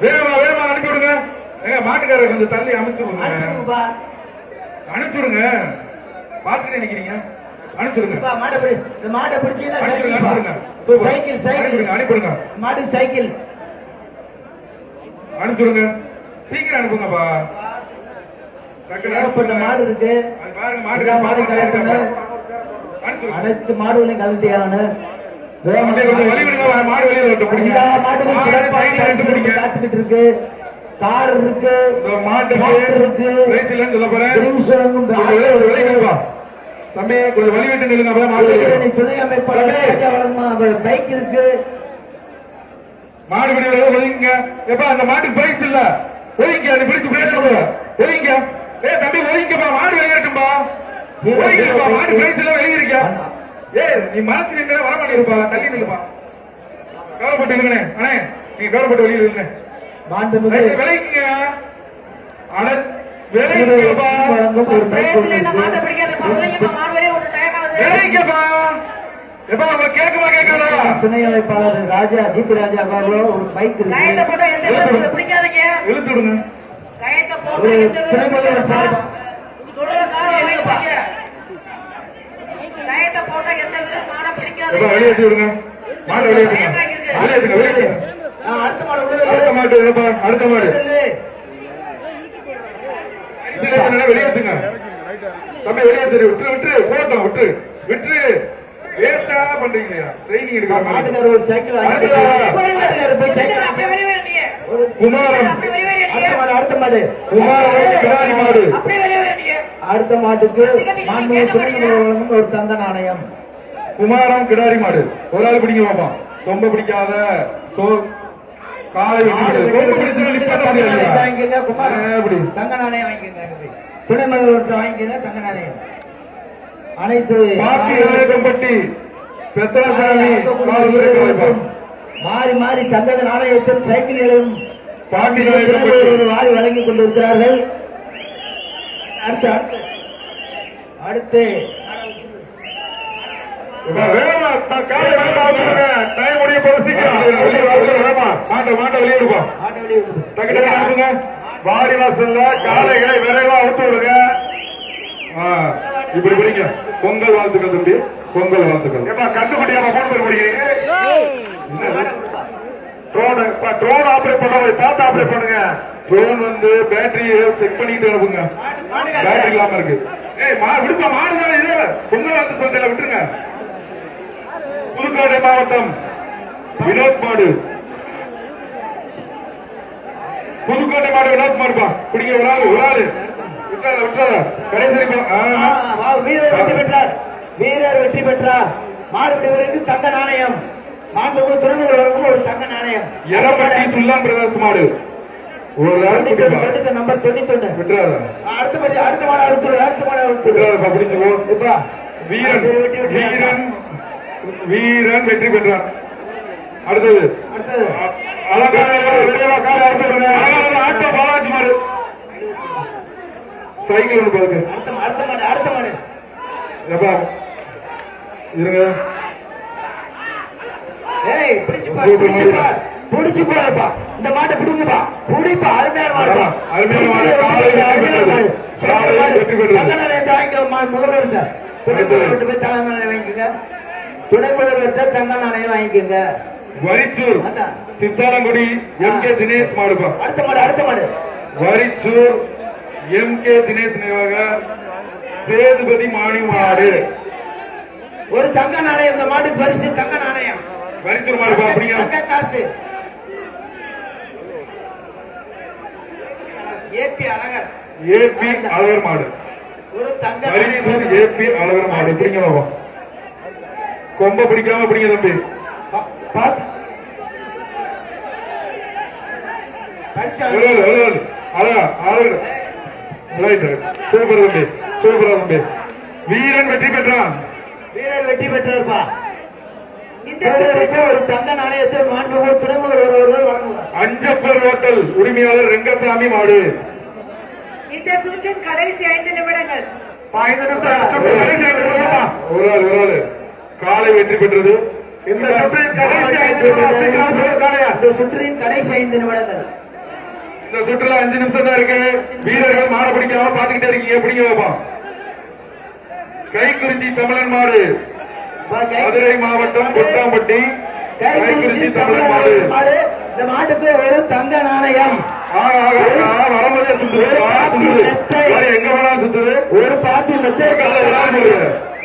வேகமா அனுப்பி விடுங்க. ஏங்க மாட்டுக்காரர் கொஞ்சம் தள்ளி அமைச்சு விடுங்க. அனுப்புங்கப்பா. அனுப்பிச்சுடுங்க. பாத்துட்டு நினைக்கிறீங்க. அனுப்பிச்சுடுங்க. இப்ப மாடை பிடி. இந்த மாடை பிடிச்சீங்கன்னா அனுப்பிடுங்க. சைக்கிள் அனுப்பிடுங்க. மாடு சைக்கிள் அனுப்பிச்சுடுங்க. சீக்கிரம் அனுப்புங்கப்பா. ஏகப்பட்ட மாடு இருக்கு. அது பாருங்க எல்லா மாடும் கலட்டணும். அனுப்பிச்சுடுங்க. அனைத்து மாடுகளையும் கலட்டியாகணும். அப்படியே கொஞ்சம் வழி விடுங்க. மாடு வெளியே வரட்டும். பிடிங்க. எல்லா மாடுகளும் மாடு சிறப்பான சைக்கிள் பரிசு எடுத்து பிடிங்க. காத்துக்கிட்டு இருக்கு. கார் இருக்கு, இந்த மாட்டுக்கு டிராக்டர் இருக்கு, பிரைஸ் இல்லைன்னு சொல்ல போறேன். கிரீம்ஸ்வரங்கும் கொஞ்சம் விலகி நில்லுப்பா. தம்பி கொஞ்சம் வழி விட்டு நில்லுங்க. அப்பதான் மாடு வெளியே இளைஞரணி வரும். துணை அமைப்பாளர் ராஜா வளர்மா பைக் இருக்கு. மாடு வெளியே ஒதுங்க. எப்ப அந்த மாட்டுக்கு பிரைஸ் இல்ல. ஒதுங்க. அது பிடிச்சு பேசுங்க. ஒதுங்க. தம்பி ஒதுங்கப்பா. மாடு வெளியேட்டும்பா. ஒதுங்கப்பா. மாடு பிரைஸ் இல்ல வெளியே இருக்க. நீ மனசு நின்று வர மாட்டேருப்பா. தள்ளி நில்லுப்பா. கவலைப்பட்டு இல்லைங்கண்ணே. அண்ணே நீங்க கவலைப்பட்டு வெளியே இல்லைங்க. மாண்புமிகு விலைக்குங்க. அட விலைக்குப்பா. வழங்கும் ஒரு பைக் பேசல இந்த மாட்டை இருக்கு. பிடிக்காதப்பா. முதல்ல மாடு வெளியே விட்டு டைம் ஆகுது. விலைக்குப்பா. எப்ப உங்களுக்கு கேட்குமா கேட்காதா? துணை அமைப்பாளர் ராஜா ஜிபி ராஜா அவர்களோ ஒரு பைக் கயத்தை இருக்கு. போட்டா எந்த விதத்துல பிடிக்காதீங்க. இழுத்து விடுங்க. கயத்தை ஒரு போட்டா எந்த விதத்துல துணை முதல்வர் சார்பா சொல்ற காரணம் வைங்க. கயத்தை போட்டா எந்த விதத்துல மாடை எப்ப பிடிக்காதீங்க. வெளியேற்றி விடுங்க. மாடு வெளியேற்றுங்க. வெளியேற்றுங்க. வெளியேற்றுங்க. அடுத்த மாடு அடுத்த மாட்டு என்னப்பா? அடுத்த மாடு வெளியேற்றுங்க. தம்பி வெளியேற்று. விட்டு போட்டோம். விட்டு வேஸ்டா பண்றீங்க. ட்ரைனிங் எடுக்கிற மாதிரி. மாட்டுக்காரர் ஒரு சைக்கிள் மாட்டுக்காரர் போய் சைக்கிள் அப்படியே வெளியே வரீங்க. ஒரு குமாரம். அப்படியே வெளியே வரீங்க. அடுத்த மாடு குமாரம் கிடாரி மாடு. அப்படியே வெளியே வரீங்க. அடுத்த மாட்டுக்கு மாண்புமிகு துணை முதல்வர் வழங்கும் ஒரு தங்க நாணயம். குமாரம் கிடாரி மாடு. ஒரு ஆள் பிடிக்க பார்ப்பான். ரொம்ப பிடிக்காத காலை வாங்கிக்கங்க. குமார் தங்க நாணயம் வாங்கிக்கங்க. துணை முதல்வர் வாங்கிக்கங்க. தங்க நாணயம். அனைத்து பாட்டி நாயக்கம்பட்டி பெத்தனசாமி மாறி மாறி தங்க நாணயத்தும் சைக்கிள்களும் பாட்டி நாயக்கம்பட்டி வாரி வழங்கிக் கொண்டிருக்கிறார்கள். அடுத்து அடுத்து அடுத்து டைம் முடிய போது சீக்கிரம் மாட்டை வெளியே இருப்போம். மாட்டை வெளியே விடு. டக்கு டக்கு அனுப்புங்க. வாடி வாசல்ல காளைகளை விரைவா அவுத்து விடுங்க. இப்படி பிடிங்க. பொங்கல் வாழ்த்துக்கள் தம்பி. பொங்கல் வாழ்த்துக்கள். கண்டுபிடியாம போன் பண்ணி பிடிக்கிறீங்க. ட்ரோன் ஆபரேட் பண்ண பார்த்து ஆபரேட் பண்ணுங்க. ட்ரோன் வந்து பேட்டரியை செக் பண்ணிட்டு அனுப்புங்க. பேட்டரி இல்லாம இருக்கு. விடுப்பா. மாடு தானே இது. பொங்கல் வாழ்த்து சொல்றேன். விட்டுருங்க. புதுக்கோட்டை மாவட்டம் வினோத் மாடு. புதுக்கோட்டை மாடு வினோத் மாடுப்பா. பிடிங்க. ஒரு ஆளு விட்டுறாத. கடைசி வீரர் வெற்றி பெற்றார். வீரர் வெற்றி பெற்றார். மாடுபிடி வீரருக்கு தங்க நாணயம். மாண்புமிகு துணை முதல்வருக்கும் ஒரு தங்க நாணயம். எரப்பட்டி சுல்லான் பிரதர்ஸ் மாடு. ஒரு ஆள் நம்பர் 91. விட்டுறாத. அடுத்த மாடு விட்டுறாதப்பா. பிடிச்சு போ. வீரன் வெற்றி பெற்றான். அடுத்தது ஆட்டோ பாலாஜி மாடு. சைக்கிள் ஒன்று பாருங்க. அடுத்த மாடு எப்பா இருங்க. பிடிச்சு போப்பா. இந்த மாட்டை பிடிங்கப்பா. பிடிப்பா. அருமையான மாடுப்பா. அருமையான மாடு. காலை வெற்றி பெற்றது. முதல்வர் துணை முதல்வர் போய் தங்க நாணயம் வாங்கிக்கோங்க. துணை முதல்வர் தங்க நாணயம் வாங்கிக்கோங்க. வரிச்சூர் சித்தாலங்குடி எம்.கே. தினேஷ் மாடுப்பா. அடுத்த மாடு வரிச்சூர் எம்.கே. தினேஷ் நினைவாக சேதுபதி மாணி மாடு. ஒரு தங்க நாணயம். இந்த மாட்டுக்கு பரிசு தங்க நாணயம். வரிச்சூர் மாடுப்பா. அப்படிங்க. தங்க காசு. ஏபி அழகர். ஏபி அழகர் மாடு. ஒரு தங்க வரிச்சூர் ஏபி அழகர் மாடு. பிடிங்க. கொம்ப பிடிக்காம பிடிங்க தம்பி. சூப்பர் தம்பி. சூப்பரா தம்பி. வீரன் வெற்றி பெற்றான். வீரர் வெற்றி பெற்றார்ப்பா. ஒரு தங்க நாணயத்தை மாண்புமிகு துணை முதல்வர் அவர்கள் வழங்குவார். அஞ்சப்பர் ஹோட்டல் உரிமையாளர் ரெங்கசாமி மாடு. இந்த சுற்றின் கடைசி 5 நிமிடங்கள். 5 நிமிஷம் சுற்று கடைசி 5 நிமிஷம். ஒரு ஆள் காலை வெற்றி பெற்றது. இந்த சுற்றின் கடைசி 5 நிமிடம் காலையா? இந்த சுற்றின் கடைசி 5 நிமிடங்கள். இந்த சுற்றுல 5 நிமிஷம் தான் இருக்கு. வீரர்கள் மாட பிடிக்காம பாத்துக்கிட்டே இருக்கீங்க. பிடிங்க வைப்போம். கைக்குறிச்சி தமிழன் மாடு, மதுரை மாவட்டம் கொட்டாம்பட்டி. கைக்குறிச்சி தமிழன் மாடு. இந்த மாட்டுக்கு ஒரு தங்க நாணயம். வரும்போதே சுத்துது. எங்க வேணாலும் சுத்துது. ஒரு பாப்பி மெத்தை.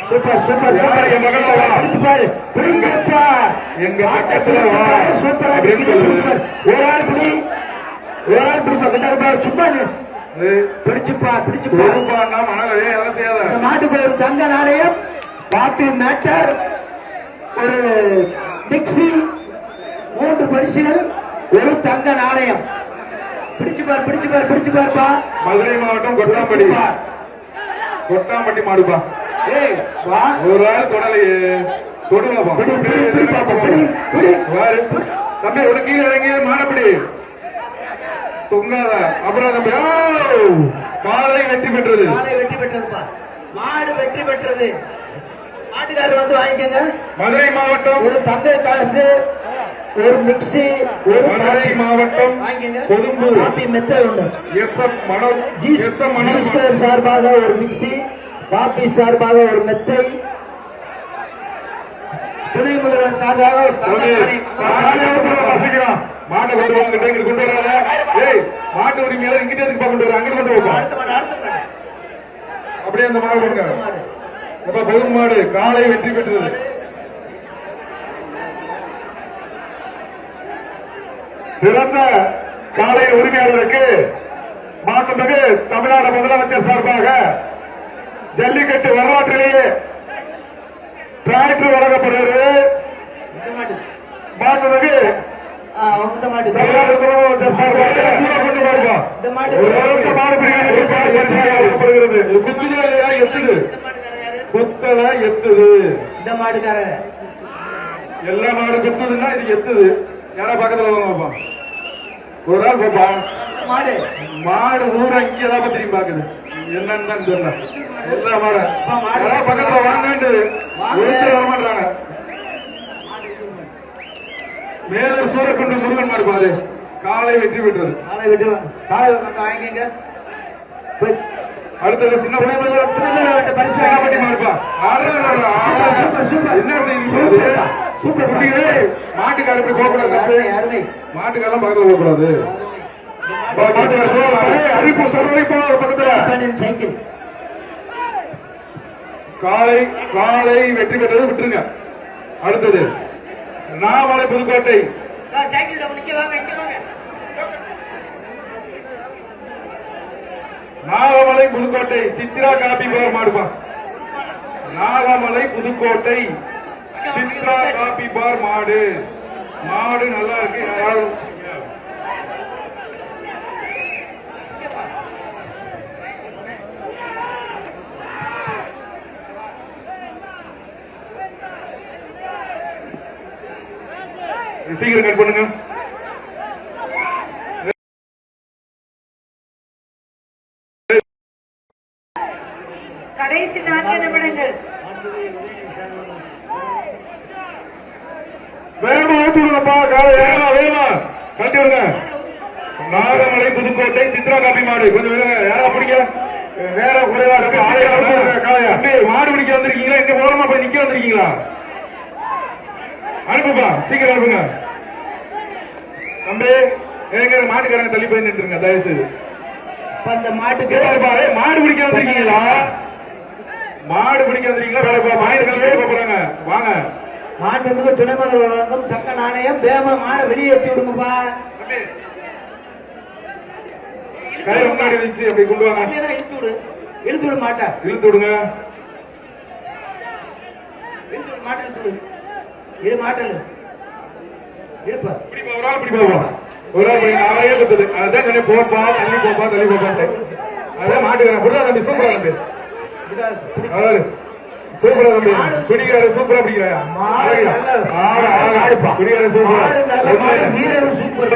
Super super super. என் பக்கத்துல வா. பிடிச்சு பாரு, பிடிச்சு பாரு. எங்க பக்கத்துல வா. சூப்பரா அப்படின்னு சொல்லுது. ஒரு ஆள் பிடி, ஒரு ஆள் பிடி. பக்கத்துல சும்மா பிடிச்சுப்பா, பிடிச்சுப்பா. பொறுப்பான்னா மனதை எல்லாம் செய்யாத. இந்த மாட்டுக்கு ஒரு தங்க நாணயம், பாப்பி மேட்டர், ஒரு மிக்சி, 3 பரிசுகள், ஒரு தங்க நாணயம். பிடிச்சு பாரு, பிடிச்சு பாரு, பிடிச்சு பாருப்பா. மதுரை மாவட்டம் கொட்டாம்பட்டி. கொட்டாம்பட்டி மாடுப்பா. ஏய் வா. ஒரு ஆள் தொடலையே. தொடுவாப்பா. பிடி, பிடி, பிடி பாப்பா, பிடி, பிடி. வாரு. தம்பி ஒரு கீழே இறங்கி மாடப்பிடி தொங்காத. அப்புறம் தம்பி காலை வெற்றி பெற்றது. காலை வெற்றி பெற்றதுப்பா. மாடு வெற்றி பெற்றது. மாட்டுக்காரர் வந்து வாங்கிக்கங்க. மதுரை மாவட்டம் ஒரு தங்க காசு, ஒரு மிக்சி, ஒரு மதுரை மாவட்டம் வாங்கிக்கங்க. கொதும்பு காப்பி மெத்தை உண்டு. எஸ்எம் மனம் எஸ்எம் மனம் ஜீஸ்கர் சார்பாக ஒரு மிக்சி, காப்பி சார்பாக ஒரு மெத்தை, துணை முதல்வர் சார்பாக ஒரு தங்க நாணயம். வசிக்கிறான். மாட்டை கொண்டு வாங்கிட்டு இங்கிட்டு கொண்டு வராத. ஏய் மாட்டு உரிமையில இங்கிட்ட எதுக்கு கொண்டு வர? அங்கிட்டு கொண்டு வைப்போம். அடுத்த மாடு, அடுத்த மாடு. அப்படியே அந்த மாடு கொடுங்க. அடுத்த மாடு. அப்ப பொது மாடு காலை வெற்றி பெற்றது. சிறந்த காலை உரிமையாளருக்கு மாண்புமிகு தமிழ்நாடு முதலமைச்சர் சார்பாக ஜல்லிக்கட்டு வரலாற்றிலேயே டிராக்டர் வழங்கப்படுகிறது. இந்த மாடு. மாண்புமிகு இந்த மாடு. தமிழ்நாடு முதலமைச்சர் சார்பாக கொண்டு வருவா. இந்த மாடு. ஒரு மாடு பிரிவு வழங்கப்படுகிறது. இது குத்துதா இல்லையா? எத்துது. இந்த மாடுக்காரர் யாரு? குத்தல எத்துது. இந்த மாடுக்காரர். எல்லா மாடு குத்துதுன்னா இது எத்துது. யாரா பக்கத்துல வாங்க. ஒரு நாள் பாப்பா மாடு. மாடு ஊரா இங்கதான் திரும்பி பாக்குது. என்னன்னு தான் தெரியல. எல்லா மாடு மாடு. யாரா பக்கத்துல வாங்கன்னு ஒருத்தர் வர மாட்டாங்க. மேலர் சூரக்குண்டு முருகன் மாடு பாரு காலை வெற்றி பெற்றது. காலை விட்டு காலை வந்து வாங்கிக்கங்க. போய் அடுத்தது சின்ன துணை முதல்வர் பரிசு பட்டி மாடுப்பா. Super super. என்ன செய்யுது? சூப்பர் குட்டிகளே, மாட்டுக்கார இப்படி போகக்கூடாது. அருமை. மாட்டுக்காரெல்லாம் பக்கத்துல போகக்கூடாது. அறிவிப்பு சொல்றதை போக பக்கத்துல. சைக்கிள். காலை காலை வெற்றி பெற்றது. விட்டுருங்க. அடுத்தது நாமலை புதுக்கோட்டை. சைக்கிள் நிக்க வாங்க, இங்க வாங்க. நாகமலை புதுக்கோட்டை சித்ரா காபி பார் மாடுப்பா. நாகமலை புதுக்கோட்டை சித்ரா காபி பார் மாடு. மாடு நல்லா இருக்கு. யாரும் சீக்கிரம் கட் பண்ணுங்க. கடைசி 4 நிமிடங்கள். வேகமா ஊத்துடுங்கப்பா. காலை வேகமா வேகமா கட்டி விடுங்க. நாகமலை புதுக்கோட்டை சித்ரா காபி மாடு. கொஞ்சம் விடுங்க. யாரா பிடிக்க வேற குறைவா இருக்கு. காலையா மாடு பிடிக்க வந்திருக்கீங்களா? இங்க ஓரமா போய் நிக்க வந்திருக்கீங்களா? அனுப்புப்பா. சீக்கிரம் அனுப்புங்க. தம்பி எங்க மாட்டுக்காரங்க தள்ளி போய் நின்றுங்க தயவு செய்து. அந்த மாட்டுக்கு மாடு பிடிக்க வந்திருக்கீங்களா? மாடு பிடிக்க வந்திருக்கீங்களா? மாயிரங்கள் போறாங்க. வாங்க. மாட்டுக்கு துணை முதல்வர் வழங்கும் தங்க நாணயம். வேகமா மாடை வெளியேற்றி விடுங்கப்பா. கை முன்னாடி வச்சு அப்படி கொண்டு வாங்க. இல்லைன்னா இழுத்து விடு. இழுத்து விட மாட்டா. இழுத்து விடுங்க. இழுத்து விடு. மாட்டை இழுத்து விடு. இடு மாட்டல். இழுப்பா. ஒரு ஆள் பிடி போவா. ஒரு ஆள் நிறைய குத்துது. அதான் சொன்னேன். போப்பா தள்ளி போப்பா தள்ளி போப்பா. அதான் மாட்டுக்கிறேன். புரியுதா தம்பி? சூப்பரா தம்பி. சூப்பரா தம்பி. குடிக்கார சூப்பரா பிடிக்கிறாயா? குடிக்கார சூப்பரா. வீரர் சூப்பர்.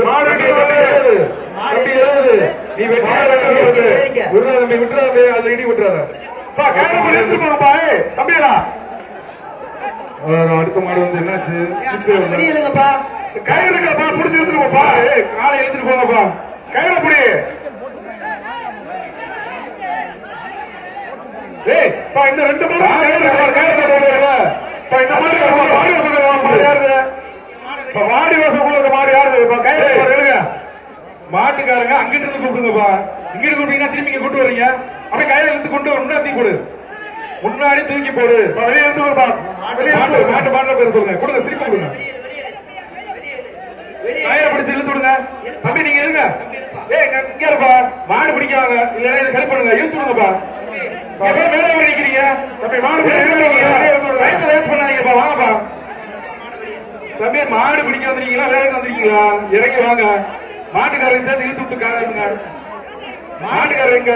மாடு எழுது. தம்பி எழுது. நீ வெற்றி விட்டுறாத தம்பி, விட்டுறாத தம்பி, அதுல இடி விட்டுறாத. பா கயிறு போட்டு எடுத்து போங்கப்பா. தம்பியா அடுத்த மாடு வந்து என்னாச்சு? இல்லைங்கப்பா கயிறு இருக்கப்பா, புடிச்சு எடுத்துட்டு போப்பா. காலை எடுத்துட்டு போங்கப்பா. கயிறு புடி. பா இந்த ரெண்டு மாடு கயிறு பா, இந்த மாதிரி வாடி வாசம் மாடு யாருது? வாடி வாசம் மாடு யாருது? கயிறு எழுங்க. மாட்டுக்காரங்க அங்கிட்டு இருந்து கூப்பிடுங்கப்பா. இங்கிட்டு கூப்பிட்டீங்கன்னா திரும்பி இங்க கொண்டு வரீங்க. அப்படியே கையில இருந்து கொண்டு வர முன்னாடி போடு, முன்னாடி தூக்கி போடு. வெளியே எடுத்து வருப்பா. மாட்டு மாட்டு பேர் சொல்லுங்க, கொடுங்க, சிரிப்பு கொடுங்க. கயிறை பிடிச்சு இழுத்து விடுங்க. தம்பி நீங்க இருங்க. இங்க இருப்பா. மாடு பிடிக்காங்க இல்லைன்னா இதை ஹெல்ப் பண்ணுங்க, இழுத்து விடுங்கப்பா. மேலே நிக்கிறீங்க தம்பி, மாடு வயத்தை வேஸ்ட் பண்ணாதீங்கப்பா. வாங்கப்பா தம்பி, மாடு பிடிக்க வந்திருக்கீங்களா வேற வந்திருக்கீங்களா? இறங்கி வாங்க. மாட்டுக்காரங்க சேர்த்து இழுத்து விட்டு காணுங்க. மாட்டுக்காரர் எங்க?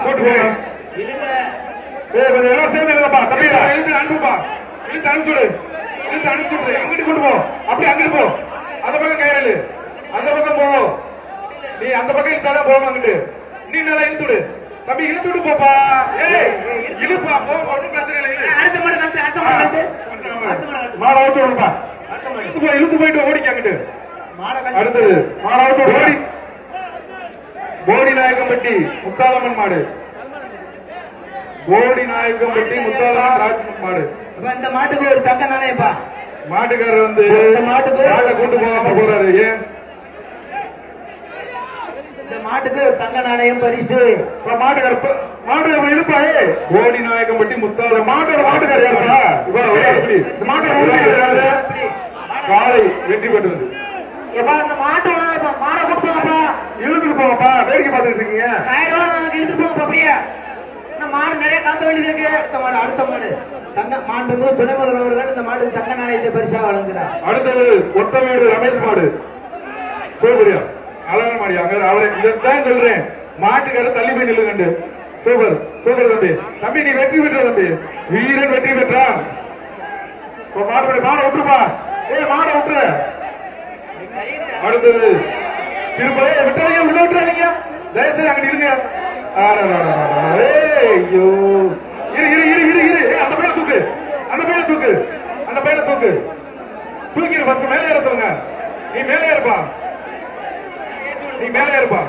போட்டு போங்க. கொஞ்சம் எல்லாம் சேர்ந்து இல்லப்பா. தம்பி இழுத்து அனுப்புப்பா. இழுத்து அனுப்பிச்சுடு. இழுத்து அனுப்பிச்சுடு. அங்கிட்டு கொண்டு போ. அப்படி அங்கிட்டு போ. அந்த பக்கம் கயிறு, அந்த பக்கம் போ. நீ அந்த பக்கம் இழுத்தாதான் போகணும். அங்கிட்டு நீ நல்லா இழுத்துடு. தம்பி இழுத்து விடு போப்பா. இழுப்பா போ, ஒன்றும் பிரச்சனை இல்லை. அடுத்த மாடு மாட அவுத்து விடுப்பா. இழுத்து போயிட்டு ஓடிக்க அங்கிட்டு. அடுத்தது மாட அவுத்து ஓடி. போடி நாயக்கம்பட்டி முத்தாலம்மன் மாடு. போடி நாயக்கம்பட்டி முத்தாலம்மன் ராஜ்மன் மாடு. இந்த மாட்டுக்கு ஒரு தங்க நாணயப்பா. மாட்டுக்காரர் வந்து மாட்டுக்கு மாட்டை கொண்டு போகாம போறாரு. ஏன்? இந்த மாட்டுக்கு ஒரு தங்க நாணயம் பரிசு. மாட்டுக்காரர் மாடு இழுப்பாரு. போடி நாயக்கம்பட்டி முத்தால மாட்டுக்காரர் யாருப்பா? காலை வெற்றி பெற்றது. மாடை கொடுப்பாங்கப்பா. இழுத்துட்டு போங்கப்பா. வேடிக்கை பார்த்துட்டு இருக்கீங்க. இழுத்துட்டு போங்க பாப்பையா. மாடு நிறைய காசு வேண்டியது இருக்கு. அடுத்த மாடு தங்க மாட்டுக்கு துணை முதல்வர்கள் இந்த மாடு தங்க நாணயத்தை பரிசா வழங்குகிறார். அடுத்தது ஒத்தமேடு ரமேஷ் மாடு. சூப்பரியா அழகான மாடி. அங்க அவரை இதான் சொல்றேன். மாட்டுக்காரர் தள்ளி போய் நில்லுங்கண்டு. சூப்பர் சூப்பர் தம்பி. தம்பி நீ வெற்றி பெற்ற தம்பி. வீரன் வெற்றி பெற்றான். மாடு மாடை விட்டுருப்பா. மாடை விட்டுரு. அடுத்தது திருப்பதி விட்டாதீங்க, உள்ள விட்டுறாதீங்க தயவுசெய்து. அங்கிட்டு இருங்க. ஐயோ இரு இரு இரு இரு இரு. அந்த பையனை தூக்கு, அந்த பையனை தூக்கு, அந்த பையனை தூக்கு. தூக்கிடு ஃபர்ஸ்ட். மேலே ஏற சொல்லுங்க. நீ மேலே இருப்பா. நீ மேலே இருப்பா.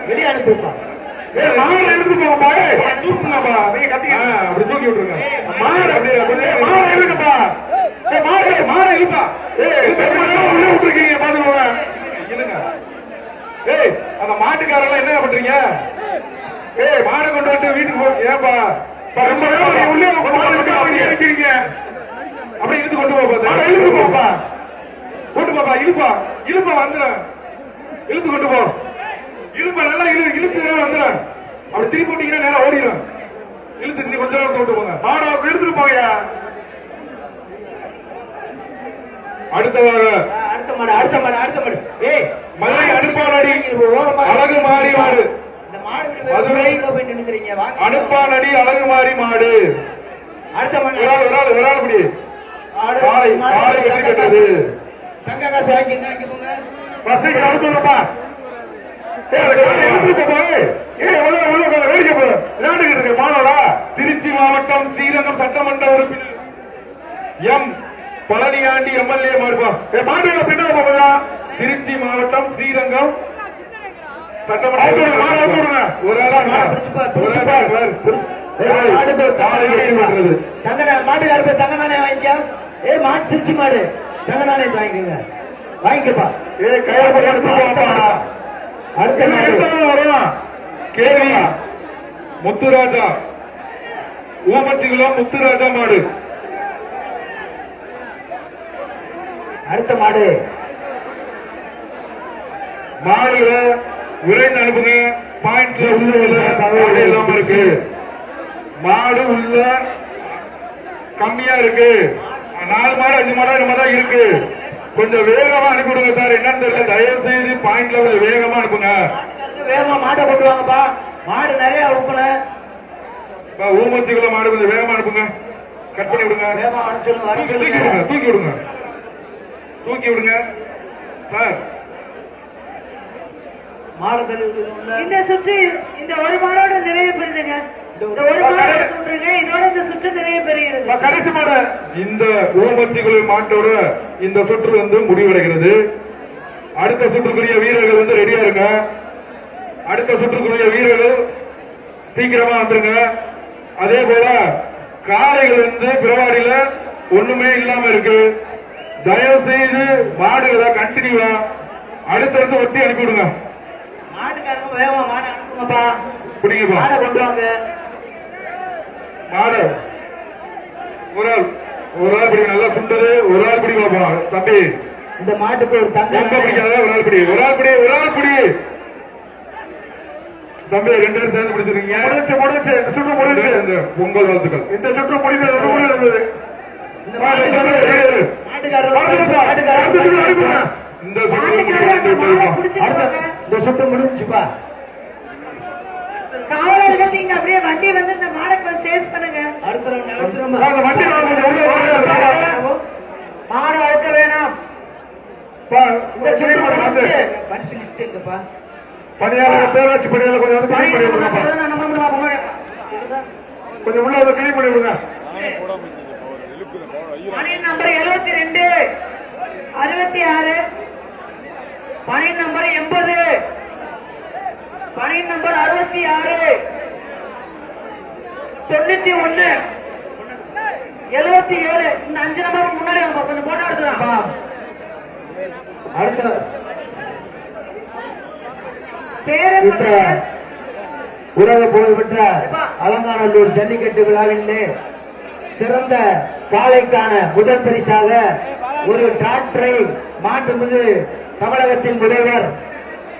வெளியே அனுப்பிப்பா. மாடு எடுத்து போங்கப்பா. தூக்குங்கப்பா. நீங்க கத்திங்க. அப்படி தூக்கி விட்டுருங்க. மாடு மாடு இழுக்கப்பா. மாடு மாடு இழுப்பா. உள்ள விட்டுருக்கீங்க பாத்துக்கோங்க. இல்லங்க. அந்த மாட்டுக்காரெல்லாம் என்ன பண்றீங்க? மாடை கொண்டு வந்து வீட்டுக்கு போ. ஏப்பா ரொம்ப உள்ளே இருக்கிறீங்க. அப்படி இழுத்து கொண்டு போப்பா. இழுத்து போப்பா. கொண்டு போப்பா. இழுப்பா இழுப்பா வந்துடும். இழுத்து கொண்டு போ. இழுப்பா நல்லா இழுத்து வந்துடும். அப்படி திருப்பி போட்டீங்கன்னா நேரம் ஓடிடும். இழுத்து நீ கொஞ்ச நேரம் கொண்டு போங்க. மாடை எடுத்துட்டு போங்க. அடுத்ததாக அடுத்த மாடு அடுத்த மாடு அடுத்த மாடு. மதுரை அனுப்பானடி அழகு மாறி மாடு. மதுரை அனுப்பானடி அழகு மாறி மாடு. அடுத்த மாடு விராடுபடி காலை வெற்றி பெற்றது. தங்க காசு வாங்கிங்க பசங்க அனுப்பப்பா. மாணவரா திருச்சி மாவட்டம் ஸ்ரீரங்கம் சட்டமன்ற உறுப்பினர் எம் பழனியாண்டி எம்எல்ஏ மாடுபா. மாடு பின்னா போகுதா? திருச்சி மாவட்டம் ஸ்ரீரங்கம் சட்டமன்ற ஒரு மாட்டுக்கார தங்க நாணயம் வாங்கிக்க. மாட்டு திருச்சி மாடு தங்க நாணயத்தை வாங்கிக்கோங்க. வாங்கிக்கப்பா. அடுத்த வரும் கேவி முத்துராஜா ஊமச்சிகுளம் முத்துராஜா மாடு. அடுத்த மாடு மாடுல விரைந்து அனுப்புங்க. பாயிண்ட் இல்லாம இருக்கு. மாடு உள்ள கம்மியா இருக்கு. 4 மாடு 5 மாடு இந்த மாதிரி இருக்கு. கொஞ்சம் வேகமா அனுப்பிவிடுங்க சார். என்னன்னு தெரியல. தயவு செய்து பாயிண்ட்ல கொஞ்சம் வேகமா அனுப்புங்க. வேகமா மாட்டை கொண்டு வாங்கப்பா. மாடு நிறைய ஊக்கணும். ஊமச்சிக்குள்ள மாடு கொஞ்சம் வேகமா அனுப்புங்க. கட் பண்ணி விடுங்க. வேகமா வர சொல்லுங்க, வர தூக்கி சொல்லுங்க. விடுங்க, தூக்கி விடுங்க, தூக்கி விடுங்க சார். மாடு கழுவுறது உள்ள இந்த சுற்று இந்த ஒரு மாடோட நிறைவு பெறுதுங்க. இந்த ஒரு மாடோட தோன்றுங்க. இதோட இந்த சுற்று நிறைவு பெறுகிறது. கடைசி மாடு இந்த ஓமச்சிக்குழு மாட்டோட இந்த சுற்று வந்து முடிவடைகிறது. அடுத்த சுற்றுக்குரிய வீரர்கள் வந்து ரெடியா இருங்க. அடுத்த சுற்றுக்குரிய வீரர்கள் சீக்கிரமா வந்துருங்க. அதே போல காளைகள் வந்து பிறவாடியில ஒண்ணுமே இல்லாம இருக்கு. தயவு செய்து மாடுகளை கண்டினியூவா அடுத்தடுத்து ஒட்டி அனுப்பிவிடுங்க. மாட்டுக்காரங்க வேகமா மாடு அனுப்புங்கப்பா. பிடிங்கப்பா மாடை கொண்டு வாங்க. மாடு ஒரு ஆள் பிடி, நல்லா சுண்டது. ஒரு ஆள் பிடி பாப்பா தம்பி. இந்த மாட்டுக்கு ஒரு ரொம்ப தங்க பிடிக்காத ஒரு ஆள் பிடி, ஒரு ஆள் பிடி, ஒரு ஆள் பிடி தம்பி. 2 பேரும் சேர்ந்து பிடிச்சிருக்கீங்க. முடிச்சு இந்த சுற்று முடிச்சு. இந்த பொங்கல் வாழ்த்துக்கள். இந்த சுற்று முடிந்தது. ஒரு முறை இருந்தது. இந்த மாட்டுக்காரர் இந்த சுற்று மாடை பிடிச்சிட்டு அடுத்த போங்க. இந்த சுட்டு முடிஞ்சுப்பா. காவலர்கள் நீங்க அப்படியே வண்டி வந்து இந்த மாடை கொஞ்சம் சேஸ் பண்ணுங்க. அடுத்த round. அந்த வண்டி நான் கொஞ்சம் உள்ள வரேன். மாடு அழுக்க வேணாம். இந்த சுற்று வந்து பரிசு லிஸ்ட் எங்கப்பா? பணியாளர் பேராட்சி பணியாளர் கொஞ்சம் வந்து கிளீன் பண்ணி விடுங்க. கொஞ்சம் உள்ள வந்து கிளீன் பண்ணி விடுங்க. பணி நம்பர் 72 66 பணி நம்பர் 80 பணி நம்பர் 66 91 77 இந்த 5 நம்பர் முன்னாடி நம்ம கொஞ்சம் போட்டோ எடுத்துக்கலாம். அடுத்த பேரு இந்த உலக புகழ்பெற்ற அலங்காநல்லூர் ஜல்லிக்கட்டு விழாவிலே சிறந்த காளைக்கான முதல் பரிசாக ஒரு டிராக்டரை மாண்புமிகு தமிழகத்தின் முதல்வர்